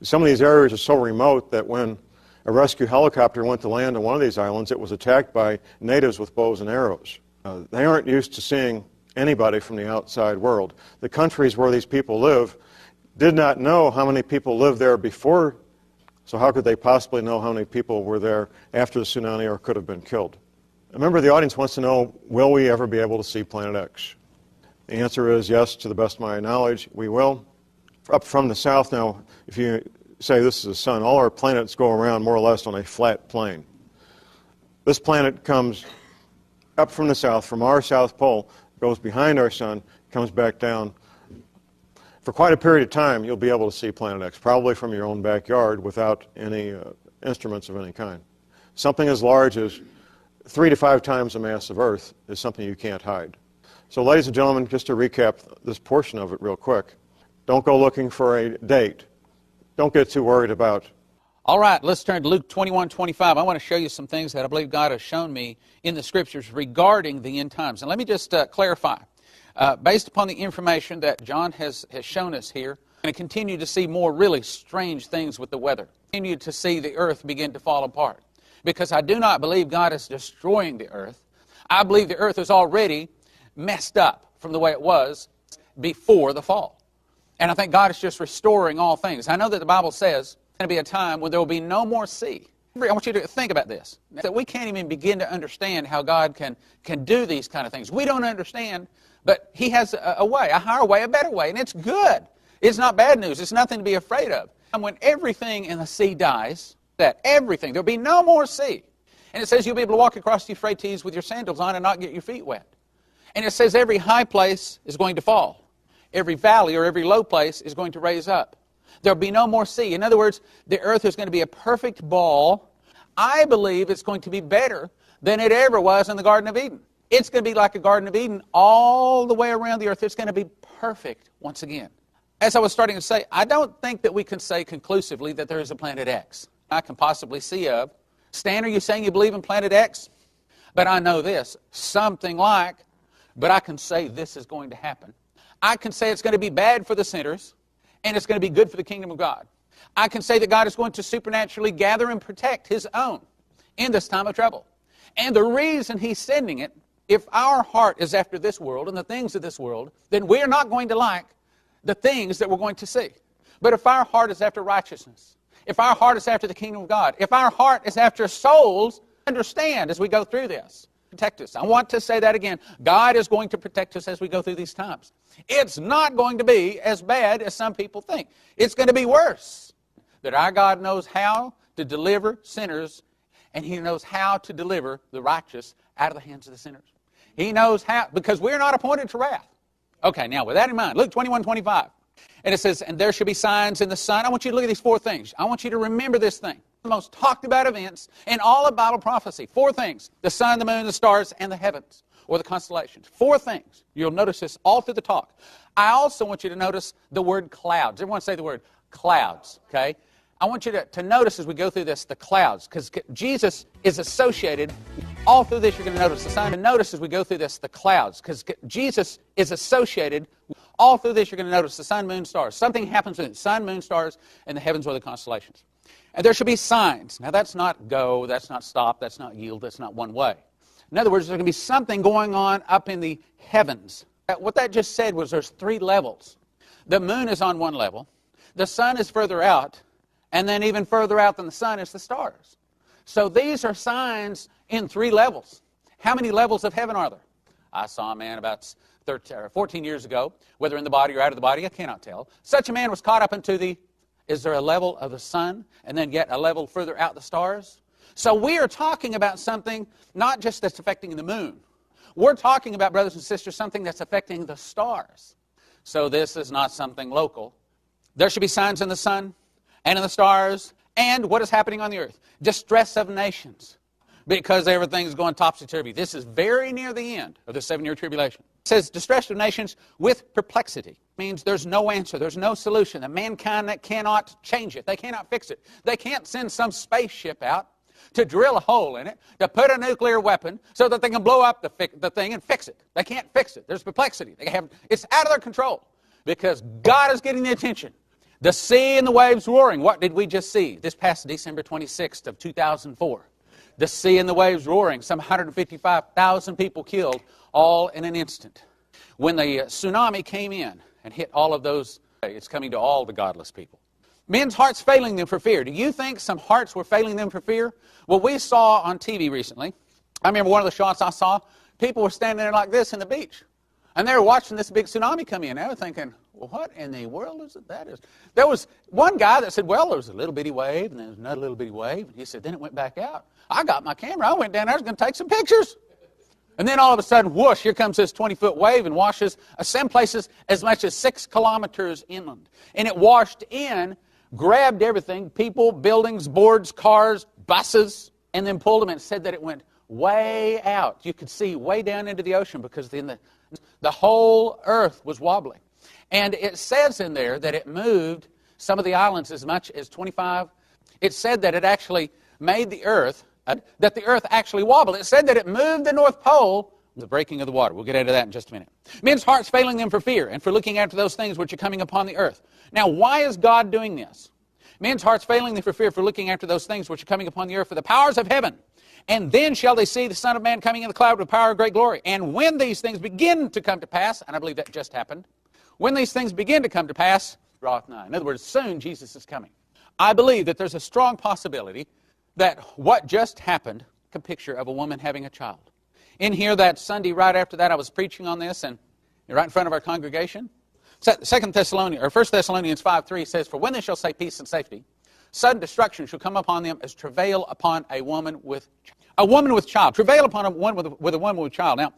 Some of these areas are so remote that when a rescue helicopter went to land on one of these islands, it was attacked by natives with bows and arrows. They aren't used to seeing anybody from the outside world. The countries where these people live did not know how many people lived there before, so how could they possibly know how many people were there after the tsunami or could have been killed? A member of the audience wants to know, will we ever be able to see Planet X? The answer is yes, to the best of my knowledge, we will. Up from the south now, if you say this is the sun, all our planets go around more or less on a flat plane. This planet comes up from the south, from our south pole, goes behind our sun, comes back down. For quite a period of time, you'll be able to see Planet X, probably from your own backyard without any instruments of any kind. Something as large as 3 to 5 times the mass of Earth is something you can't hide. So, ladies and gentlemen, just to recap this portion of it real quick, don't go looking for a date. Don't get too worried about. All right, let's turn to Luke 21:25. I want to show you some things that I believe God has shown me in the Scriptures regarding the end times. And let me just clarify. Based upon the information that John has shown us here, we're going to continue to see more really strange things with the weather. Continue to see the earth begin to fall apart. Because I do not believe God is destroying the earth. I believe the earth is already messed up from the way it was before the fall. And I think God is just restoring all things. I know that the Bible says there's going to be a time when there will be no more sea. I want you to think about this, that we can't even begin to understand how God can do these kind of things. We don't understand, but He has a way, a higher way, a better way, and it's good. It's not bad news. It's nothing to be afraid of. And when everything in the sea dies, that everything, there'll be no more sea. And it says you'll be able to walk across the Euphrates with your sandals on and not get your feet wet. And it says every high place is going to fall. Every valley or every low place is going to raise up. There'll be no more sea. In other words, the earth is going to be a perfect ball. I believe it's going to be better than it ever was in the Garden of Eden. It's going to be like a Garden of Eden all the way around the earth. It's going to be perfect once again. As I was starting to say, I don't think that we can say conclusively that there is a Planet X. I can possibly see of. Stan, are you saying you believe in Planet X? But I know this, something like, but I can say this is going to happen. I can say it's going to be bad for the sinners, and it's going to be good for the kingdom of God. I can say that God is going to supernaturally gather and protect His own in this time of trouble. And the reason He's sending it, if our heart is after this world and the things of this world, then we're not going to like the things that we're going to see. But if our heart is after righteousness, if our heart is after the kingdom of God, if our heart is after souls, understand as we go through this, protect us. I want to say that again. God is going to protect us as we go through these times. It's not going to be as bad as some people think. It's going to be worse. That our God knows how to deliver sinners, and He knows how to deliver the righteous out of the hands of the sinners. He knows how, because we're not appointed to wrath. Okay, now with that in mind, Luke 21:25. And it says, and there shall be signs in the sun. I want you to look at these 4 things. I want you to remember this thing. The most talked about events in all of Bible prophecy. 4 things. The sun, the moon, the stars, and the heavens, or the constellations. 4 things. You'll notice this all through the talk. I also want you to notice the word clouds. Everyone say the word clouds, okay? I want you to notice as we go through this, the clouds, because Jesus is associated. All through this, you're going to notice the sun. And notice as we go through this, the clouds, because Jesus is associated. All through this, you're going to notice the sun, moon, stars. Something happens with the sun, moon, stars, and the heavens or the constellations. And there should be signs. Now, that's not go, that's not stop, that's not yield, that's not one way. In other words, there's going to be something going on up in the heavens. What that just said was there's 3 levels. The moon is on one level. The sun is further out. And then even further out than the sun is the stars. So these are signs in 3 levels. How many levels of heaven are there? I saw a man about 14 years ago, whether in the body or out of the body, I cannot tell. Such a man was caught up into the, is there a level of the sun, and then yet a level further out the stars? So we are talking about something not just that's affecting the moon. We're talking about, brothers and sisters, something that's affecting the stars. So this is not something local. There should be signs in the sun and in the stars, and what is happening on the earth? Distress of nations, because everything's going topsy-turvy. This is very near the end of the 7-year tribulation. It says distress of nations with perplexity. It means there's no answer, there's no solution. The mankind that cannot change it. They cannot fix it. They can't send some spaceship out to drill a hole in it, to put a nuclear weapon so that they can blow up the thing and fix it. They can't fix it. There's perplexity. It's out of their control because God is getting the attention. The sea and the waves roaring. What did we just see this past December 26th of 2004? The sea and the waves roaring. Some 155,000 people killed all in an instant. When the tsunami came in and hit all of those, it's coming to all the godless people. Men's hearts failing them for fear. Do you think some hearts were failing them for fear? Well, we saw on TV recently, I remember one of the shots I saw, people were standing there like this in the beach. And they were watching this big tsunami come in. They were thinking, well, what in the world is it that is? There was one guy that said, well, there was a little bitty wave, and then there was another little bitty wave. And he said, then it went back out. I got my camera. I went down there. I was going to take some pictures. And then all of a sudden, whoosh, here comes this 20-foot wave and washes some places as much as 6 kilometers inland. And it washed in, grabbed everything, people, buildings, boards, cars, buses, and then pulled them and said that it went way out. You could see way down into the ocean because the whole earth was wobbling. And it says in there that it moved some of the islands as much as 25. It said that it actually made the earth, that the earth actually wobbled. It said that it moved the North Pole, the breaking of the water. We'll get into that in just a minute. Men's hearts failing them for fear and for looking after those things which are coming upon the earth. Now, why is God doing this? Men's hearts failing them for fear for looking after those things which are coming upon the earth, for the powers of heaven. And then shall they see the Son of Man coming in the cloud with power and great glory. And when these things begin to come to pass, and I believe that just happened, when these things begin to come to pass, draweth nigh. In other words, soon Jesus is coming. I believe that there's a strong possibility that what just happened, a picture of a woman having a child. In here that Sunday right after that, I was preaching on this, and right in front of our congregation. 1 Thessalonians 5:3 says, for when they shall say peace and safety, sudden destruction shall come upon them as travail upon a woman with child. Travail upon a woman with a woman with child. Now,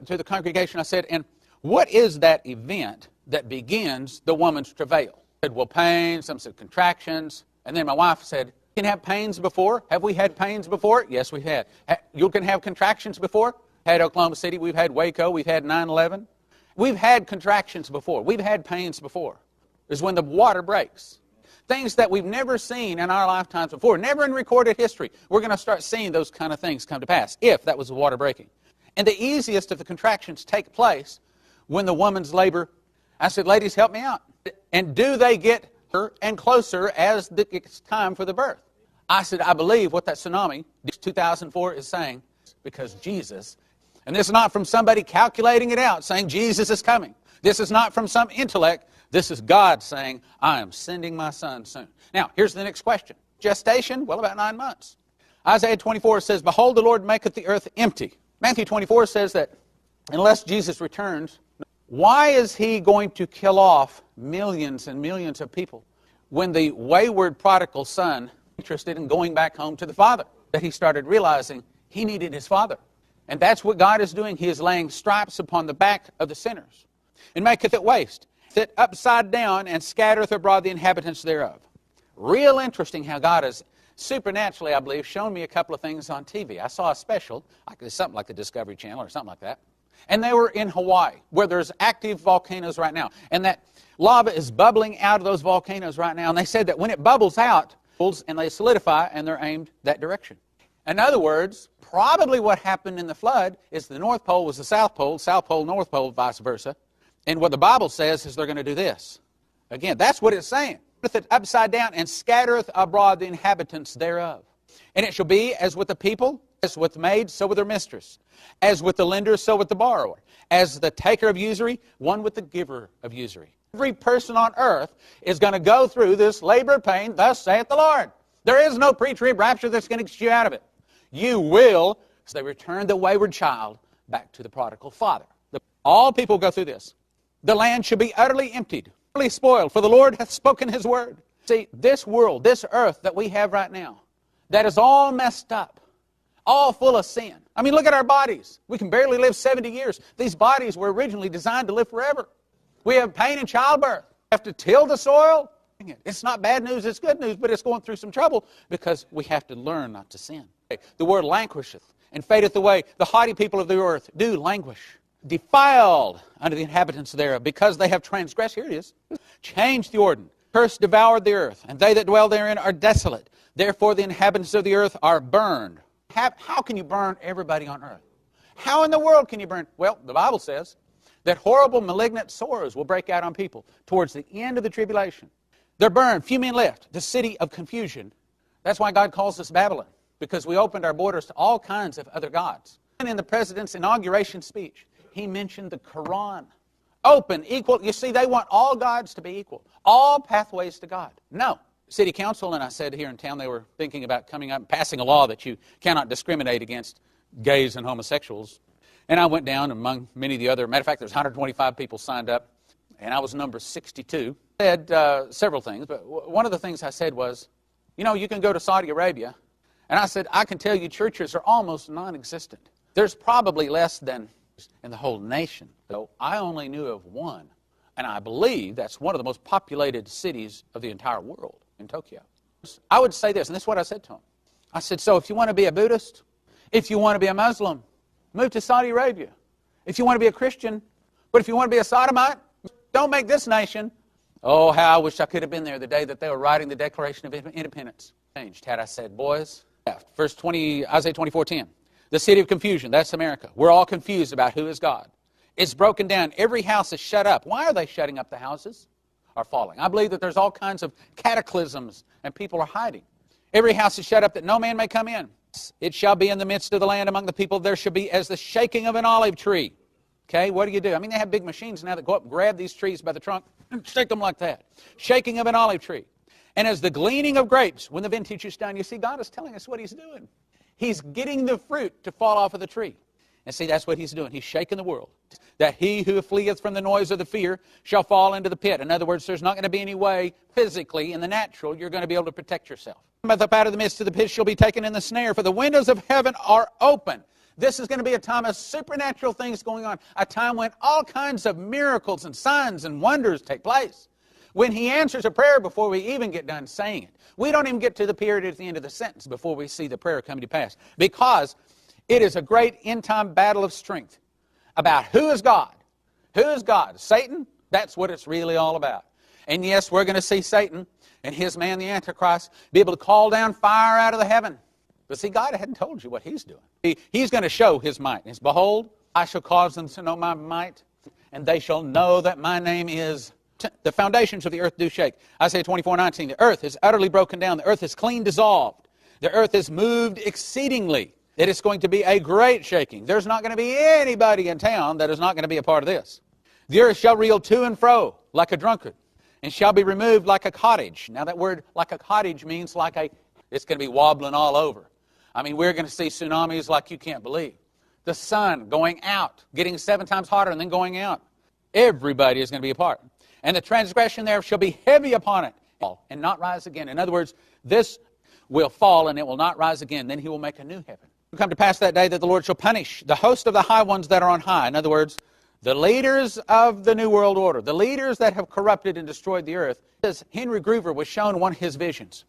to the congregation I said, and what is that event that begins the woman's travail? I said, well, pains, some said contractions. And then my wife said, you can have pains before? Have we had pains before? Yes, we've had. You can have contractions before? Had Oklahoma City, we've had Waco, we've had 9/11. We've had contractions before. We've had pains before. Is when the water breaks. Things that we've never seen in our lifetimes before, never in recorded history. We're going to start seeing those kind of things come to pass, if that was the water breaking. And the easiest of the contractions take place when the woman's labor. I said, ladies, help me out. And do they get her and closer as it's time for the birth? I said, I believe what that tsunami, 2004, is saying, because Jesus, and this is not from somebody calculating it out, saying Jesus is coming. This is not from some intellect. This is God saying, I am sending my son soon. Now, here's the next question. Gestation? Well, about 9 months. Isaiah 24 says, behold, the Lord maketh the earth empty. Matthew 24 says that unless Jesus returns, why is he going to kill off millions and millions of people when the wayward prodigal son interested in going back home to the father? That he started realizing he needed his father. And that's what God is doing. He is laying stripes upon the back of the sinners. And maketh it waste. It upside down and scattereth abroad the inhabitants thereof. Real interesting how God has supernaturally, I believe, shown me a couple of things on TV. I saw a special, something like the Discovery Channel or something like that. And they were in Hawaii, where there's active volcanoes right now. And that lava is bubbling out of those volcanoes right now. And they said that when it bubbles out, and they solidify, and they're aimed that direction. In other words, probably what happened in the flood is the North Pole was the South Pole, North Pole, vice versa. And what the Bible says is they're going to do this. Again, that's what it's saying. Put it upside down and scattereth abroad the inhabitants thereof. And it shall be as with the people, as with the maid, so with her mistress. As with the lender, so with the borrower. As the taker of usury, one with the giver of usury. Every person on earth is going to go through this labor of pain, thus saith the Lord. There is no pre-trib rapture that's going to get you out of it. You will, as they return the wayward child, back to the prodigal father. All people go through this. The land shall be utterly emptied, utterly spoiled, for the Lord hath spoken his word. See, this world, this earth that we have right now, that is all messed up, all full of sin. I mean, look at our bodies. We can barely live 70 years. These bodies were originally designed to live forever. We have pain in childbirth. We have to till the soil. It's not bad news, it's good news, but it's going through some trouble because we have to learn not to sin. The word languisheth and fadeth away. The haughty people of the earth do languish. Defiled unto the inhabitants thereof, because they have transgressed. Here it is. Changed the ordinance. Curse devoured the earth, and they that dwell therein are desolate. Therefore the inhabitants of the earth are burned. How can you burn everybody on earth? How in the world can you burn? Well, the Bible says that horrible malignant sores will break out on people towards the end of the tribulation. They're burned. Few men left. The city of confusion. That's why God calls us Babylon, because we opened our borders to all kinds of other gods. And in the president's inauguration speech, he mentioned the Quran. Open, equal. You see, they want all gods to be equal. All pathways to God. No. City council, and I said here in town, they were thinking about coming up and passing a law that you cannot discriminate against gays and homosexuals. And I went down among many of the other, matter of fact, there's 125 people signed up, and I was number 62. I said several things, but one of the things I said was, you know, you can go to Saudi Arabia, and I said, I can tell you churches are almost non-existent. There's probably less than in the whole nation. So I only knew of one, and I believe that's one of the most populated cities of the entire world, in Tokyo. I would say this, and this is what I said to him. I said, so if you want to be a Buddhist, if you want to be a Muslim, move to Saudi Arabia. If you want to be a Christian, but if you want to be a Sodomite, don't make this nation. Oh, how I wish I could have been there the day that they were writing the Declaration of Independence. Changed had I said, boys. Verse 20, Isaiah 24:10. The city of confusion, that's America. We're all confused about who is God. It's broken down. Every house is shut up. Why are they shutting up the houses? Are falling. I believe that there's all kinds of cataclysms and people are hiding. Every house is shut up that no man may come in. It shall be in the midst of the land among the people. There shall be as the shaking of an olive tree. Okay, what do? I mean, they have big machines now that go up and grab these trees by the trunk and shake them like that. Shaking of an olive tree. And as the gleaning of grapes, when the vintage is done, you see, God is telling us what he's doing. He's getting the fruit to fall off of the tree. And see, that's what he's doing. He's shaking the world. That he who fleeth from the noise of the fear shall fall into the pit. In other words, there's not going to be any way physically in the natural you're going to be able to protect yourself. But up out of the midst of the pit shall be taken in the snare, for the windows of heaven are open. This is going to be a time of supernatural things going on. A time when all kinds of miracles and signs and wonders take place. When he answers a prayer before we even get done saying it. We don't even get to the period at the end of the sentence before we see the prayer coming to pass. Because it is a great end-time battle of strength about who is God. Who is God? Satan? That's what it's really all about. And yes, we're going to see Satan and his man, the Antichrist, be able to call down fire out of the heaven. But see, God hadn't told you what he's doing. He's going to show his might. And it's, behold, I shall cause them to know my might, and they shall know that my name is... The foundations of the earth do shake. Isaiah 24:19. The earth is utterly broken down. The earth is clean dissolved. The earth is moved exceedingly. It is going to be a great shaking. There's not going to be anybody in town that is not going to be a part of this. The earth shall reel to and fro like a drunkard, and shall be removed like a cottage. Now that word like a cottage means it's going to be wobbling all over. I mean, we're going to see tsunamis like you can't believe. The sun going out, getting 7 times hotter and then going out. Everybody is going to be a part. And the transgression thereof shall be heavy upon it, and not rise again. In other words, this will fall, and it will not rise again. Then he will make a new heaven. It will come to pass that day that the Lord shall punish the host of the high ones that are on high. In other words, the leaders of the New World Order, the leaders that have corrupted and destroyed the earth. As Henry Groover was shown one of his visions.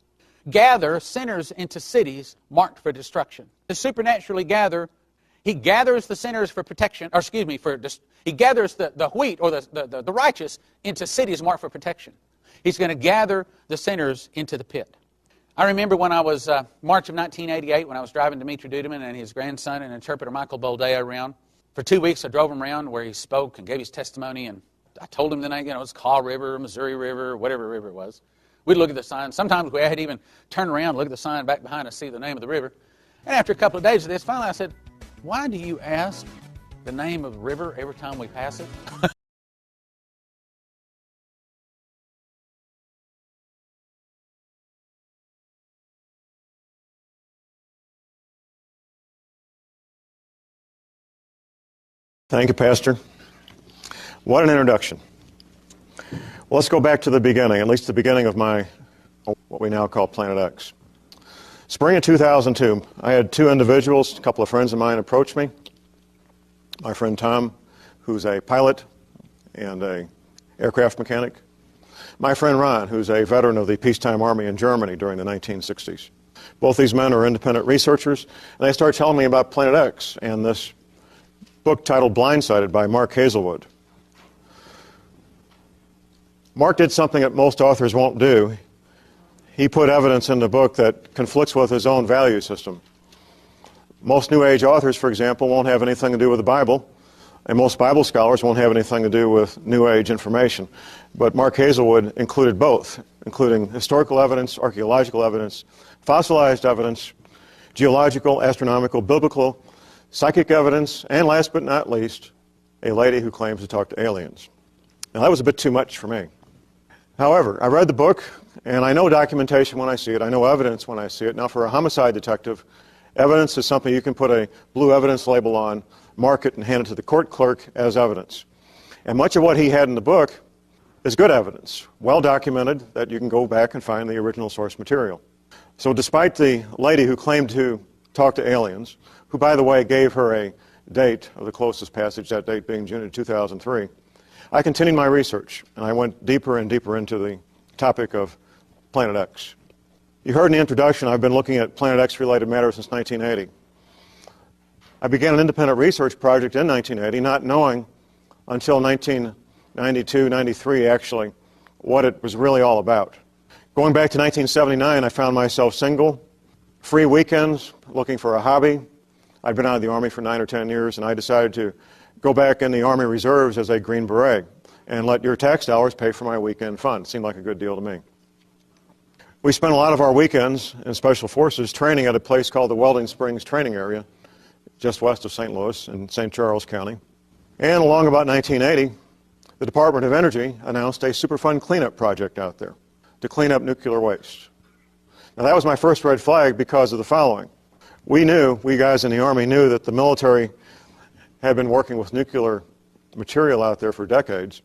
Gather sinners into cities marked for destruction. To supernaturally gather... He gathers the sinners for protection, he gathers the wheat or the righteous into cities marked for protection. He's going to gather the sinners into the pit. I remember when I was, March of 1988, when I was driving Dimitri Duduman and his grandson and interpreter Michael Boldea around. For 2 weeks I drove him around where he spoke and gave his testimony, and I told him the name, it's Kaw River, Missouri River, whatever river it was. We'd look at the sign. Sometimes we had even turn around, look at the sign back behind us, see the name of the river. And after a couple of days of this, finally I said, why do you ask the name of the river every time we pass it? Thank you, Pastor. What an introduction. Well, let's go back to the beginning, at least the beginning of my, what we now call Planet X. Spring of 2002, I had two individuals, a couple of friends of mine, approach me. My friend Tom, who's a pilot and an aircraft mechanic. My friend Ron, who's a veteran of the peacetime army in Germany during the 1960s. Both these men are independent researchers, and they started telling me about Planet X and this book titled Blindsided by Mark Hazelwood. Mark did something that most authors won't do. He put evidence in the book that conflicts with his own value system. Most New Age authors, for example, won't have anything to do with the Bible, and most Bible scholars won't have anything to do with New Age information. But Mark Hazelwood included both, including historical evidence, archaeological evidence, fossilized evidence, geological, astronomical, biblical, psychic evidence, and last but not least, a lady who claims to talk to aliens. Now, that was a bit too much for me. However, I read the book, and I know documentation when I see it. I know evidence when I see it. Now, for a homicide detective, evidence is something you can put a blue evidence label on, mark it, and hand it to the court clerk as evidence. And much of what he had in the book is good evidence, well documented, that you can go back and find the original source material. So despite the lady who claimed to talk to aliens, who, by the way, gave her a date of the closest passage, that date being June of 2003, I continued my research, and I went deeper and deeper into the topic of Planet X. You heard in the introduction, I've been looking at Planet X-related matters since 1980. I began an independent research project in 1980, not knowing until 1992, 93 actually, what it was really all about. Going back to 1979, I found myself single, free weekends, looking for a hobby. I'd been out of the Army for 9 or 10 years, and I decided to go back in the Army Reserves as a Green Beret and let your tax dollars pay for my weekend fun. It seemed like a good deal to me. We spent a lot of our weekends in Special Forces training at a place called the Welding Springs Training Area, just west of St. Louis in St. Charles County. And along about 1980, the Department of Energy announced a Superfund cleanup project out there to clean up nuclear waste. Now, that was my first red flag because of the following. We guys in the Army knew that the military had been working with nuclear material out there for decades.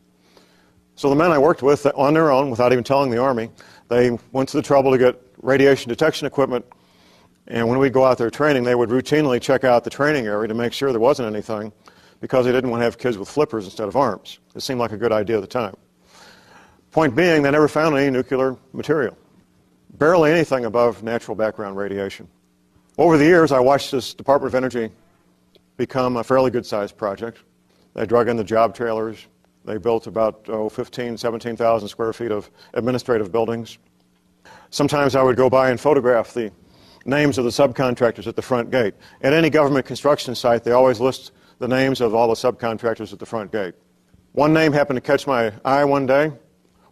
So the men I worked with, on their own, without even telling the Army, they went to the trouble to get radiation detection equipment, and when we'd go out there training, they would routinely check out the training area to make sure there wasn't anything, because they didn't want to have kids with flippers instead of arms. It seemed like a good idea at the time. Point being, they never found any nuclear material. Barely anything above natural background radiation. Over the years, I watched this Department of Energy become a fairly good-sized project. They drug in the job trailers. They built about 15,000, 17,000 square feet of administrative buildings. Sometimes I would go by and photograph the names of the subcontractors at the front gate. At any government construction site, they always list the names of all the subcontractors at the front gate. One name happened to catch my eye one day,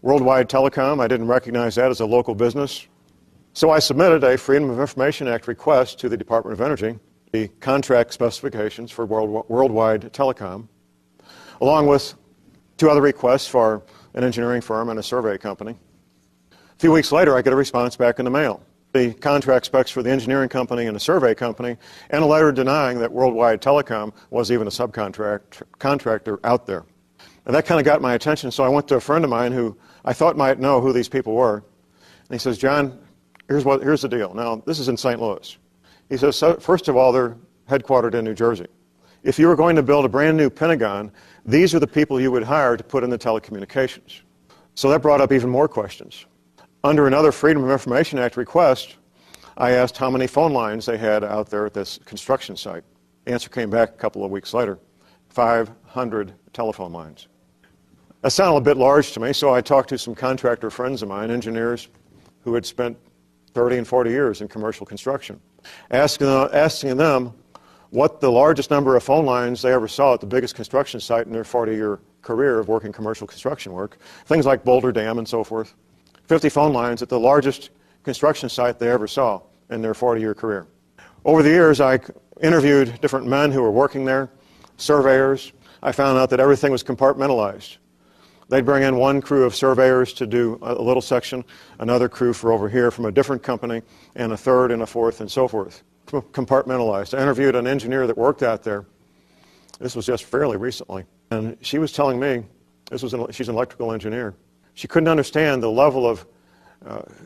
Worldwide Telecom. I didn't recognize that as a local business. So I submitted a Freedom of Information Act request to the Department of Energy, the contract specifications for Worldwide Telecom, along with 2 other requests for an engineering firm and a survey company. A few weeks later, I get a response back in the mail. The contract specs for the engineering company and the survey company, and a letter denying that Worldwide Telecom was even a subcontractor out there. And that kind of got my attention, so I went to a friend of mine who I thought might know who these people were. And he says, John, here's the deal. Now, this is in St. Louis. He says, so, first of all, they're headquartered in New Jersey. If you were going to build a brand new Pentagon, these are the people you would hire to put in the telecommunications. So that brought up even more questions. Under another Freedom of Information Act request, I asked how many phone lines they had out there at this construction site. The answer came back a couple of weeks later, 500 telephone lines. That sounded a bit large to me, so I talked to some contractor friends of mine, engineers who had spent 30 and 40 years in commercial construction, asking them what the largest number of phone lines they ever saw at the biggest construction site in their 40-year career of working commercial construction work, things like Boulder Dam and so forth. 50 phone lines at the largest construction site they ever saw in their 40-year career. Over the years, I interviewed different men who were working there, surveyors. I found out that everything was compartmentalized. They'd bring in one crew of surveyors to do a little section, another crew for over here from a different company, and a third and a fourth and so forth. Compartmentalized. I interviewed an engineer that worked out there, This was just fairly recently. And she was telling me, she's an electrical engineer, she couldn't understand the level of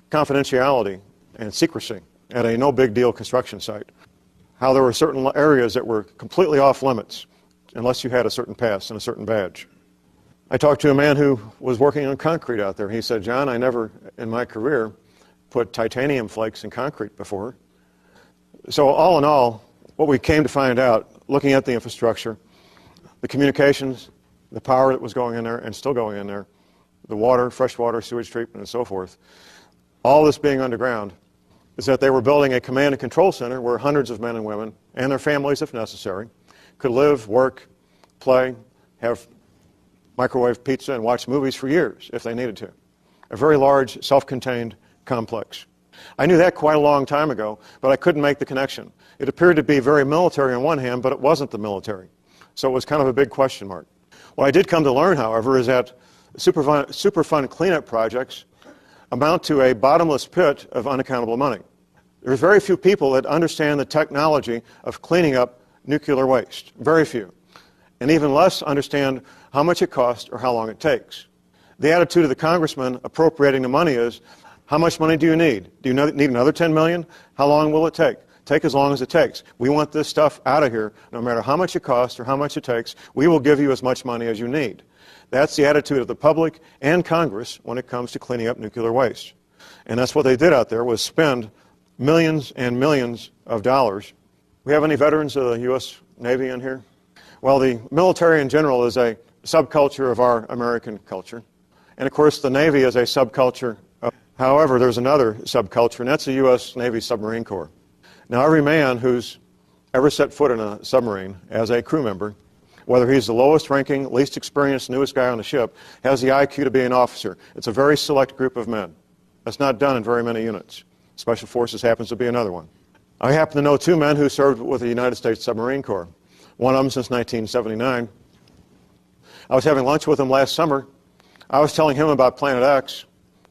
confidentiality and secrecy at a no-big-deal construction site. How there were certain areas that were completely off limits unless you had a certain pass and a certain badge. I talked to a man who was working on concrete out there. He said, John, I never in my career put titanium flakes in concrete before. So all in all, what we came to find out, looking at the infrastructure, the communications, the power that was going in there and still going in there, the water, fresh water, sewage treatment, and so forth, all this being underground, is that they were building a command and control center where hundreds of men and women, and their families if necessary, could live, work, play, have microwave pizza, and watch movies for years if they needed to. A very large, self-contained complex. I knew that quite a long time ago, but I couldn't make the connection. It appeared to be very military on one hand, but it wasn't the military. So it was kind of a big question mark. What I did come to learn, however, is that Superfund cleanup projects amount to a bottomless pit of unaccountable money. There's very few people that understand the technology of cleaning up nuclear waste. Very few. And even less understand how much it costs or how long it takes. The attitude of the congressman appropriating the money is, how much money do you need? Do you need another 10 million? How long will it take? Take as long as it takes. We want this stuff out of here. No matter how much it costs or how much it takes, we will give you as much money as you need. That's the attitude of the public and Congress when it comes to cleaning up nuclear waste. And that's what they did out there, was spend millions and millions of dollars. We have any veterans of the U.S. Navy in here? Well, the military in general is a subculture of our American culture. And of course, the Navy is a subculture. However, there's another subculture, and that's the U.S. Navy Submarine Corps. Now, every man who's ever set foot in a submarine as a crew member, whether he's the lowest ranking, least experienced, newest guy on the ship, has the IQ to be an officer. It's a very select group of men. That's not done in very many units. Special Forces happens to be another one. I happen to know two men who served with the United States Submarine Corps, one of them since 1979. I was having lunch with him last summer. I was telling him about Planet X,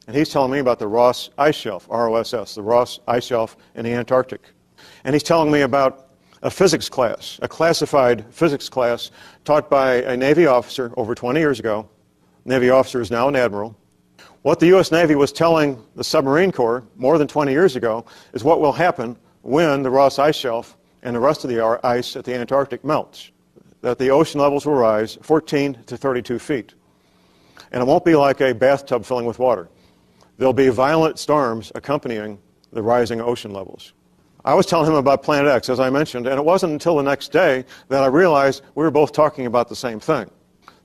and he's telling me about the Ross Ice Shelf, ROSS, the Ross Ice Shelf in the Antarctic. And he's telling me about a physics class, a classified physics class taught by a Navy officer over 20 years ago. The Navy officer is now an admiral. What the U.S. Navy was telling the Submarine Corps more than 20 years ago is what will happen when the Ross Ice Shelf and the rest of the ice at the Antarctic melts. That the ocean levels will rise 14 to 32 feet. And it won't be like a bathtub filling with water. There'll be violent storms accompanying the rising ocean levels. I was telling him about Planet X, as I mentioned, and it wasn't until the next day that I realized we were both talking about the same thing.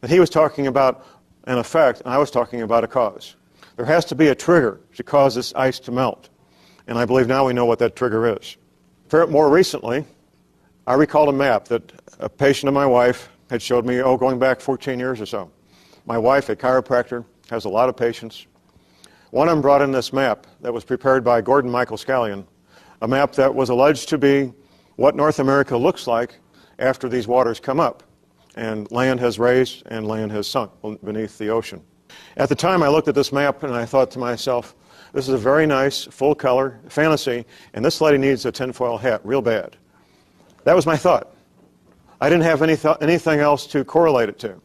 That he was talking about an effect, and I was talking about a cause. There has to be a trigger to cause this ice to melt. And I believe now we know what that trigger is. More recently, I recalled a map that a patient of my wife had showed me, going back 14 years or so. My wife, a chiropractor, has a lot of patients. One of them brought in this map that was prepared by Gordon Michael Scallion, a map that was alleged to be what North America looks like after these waters come up and land has raised and land has sunk beneath the ocean. At the time, I looked at this map and I thought to myself, this is a very nice, full-color fantasy, and this lady needs a tinfoil hat real bad. That was my thought. I didn't have anything else to correlate it to.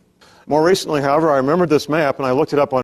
More recently, however, I remembered this map and I looked it up on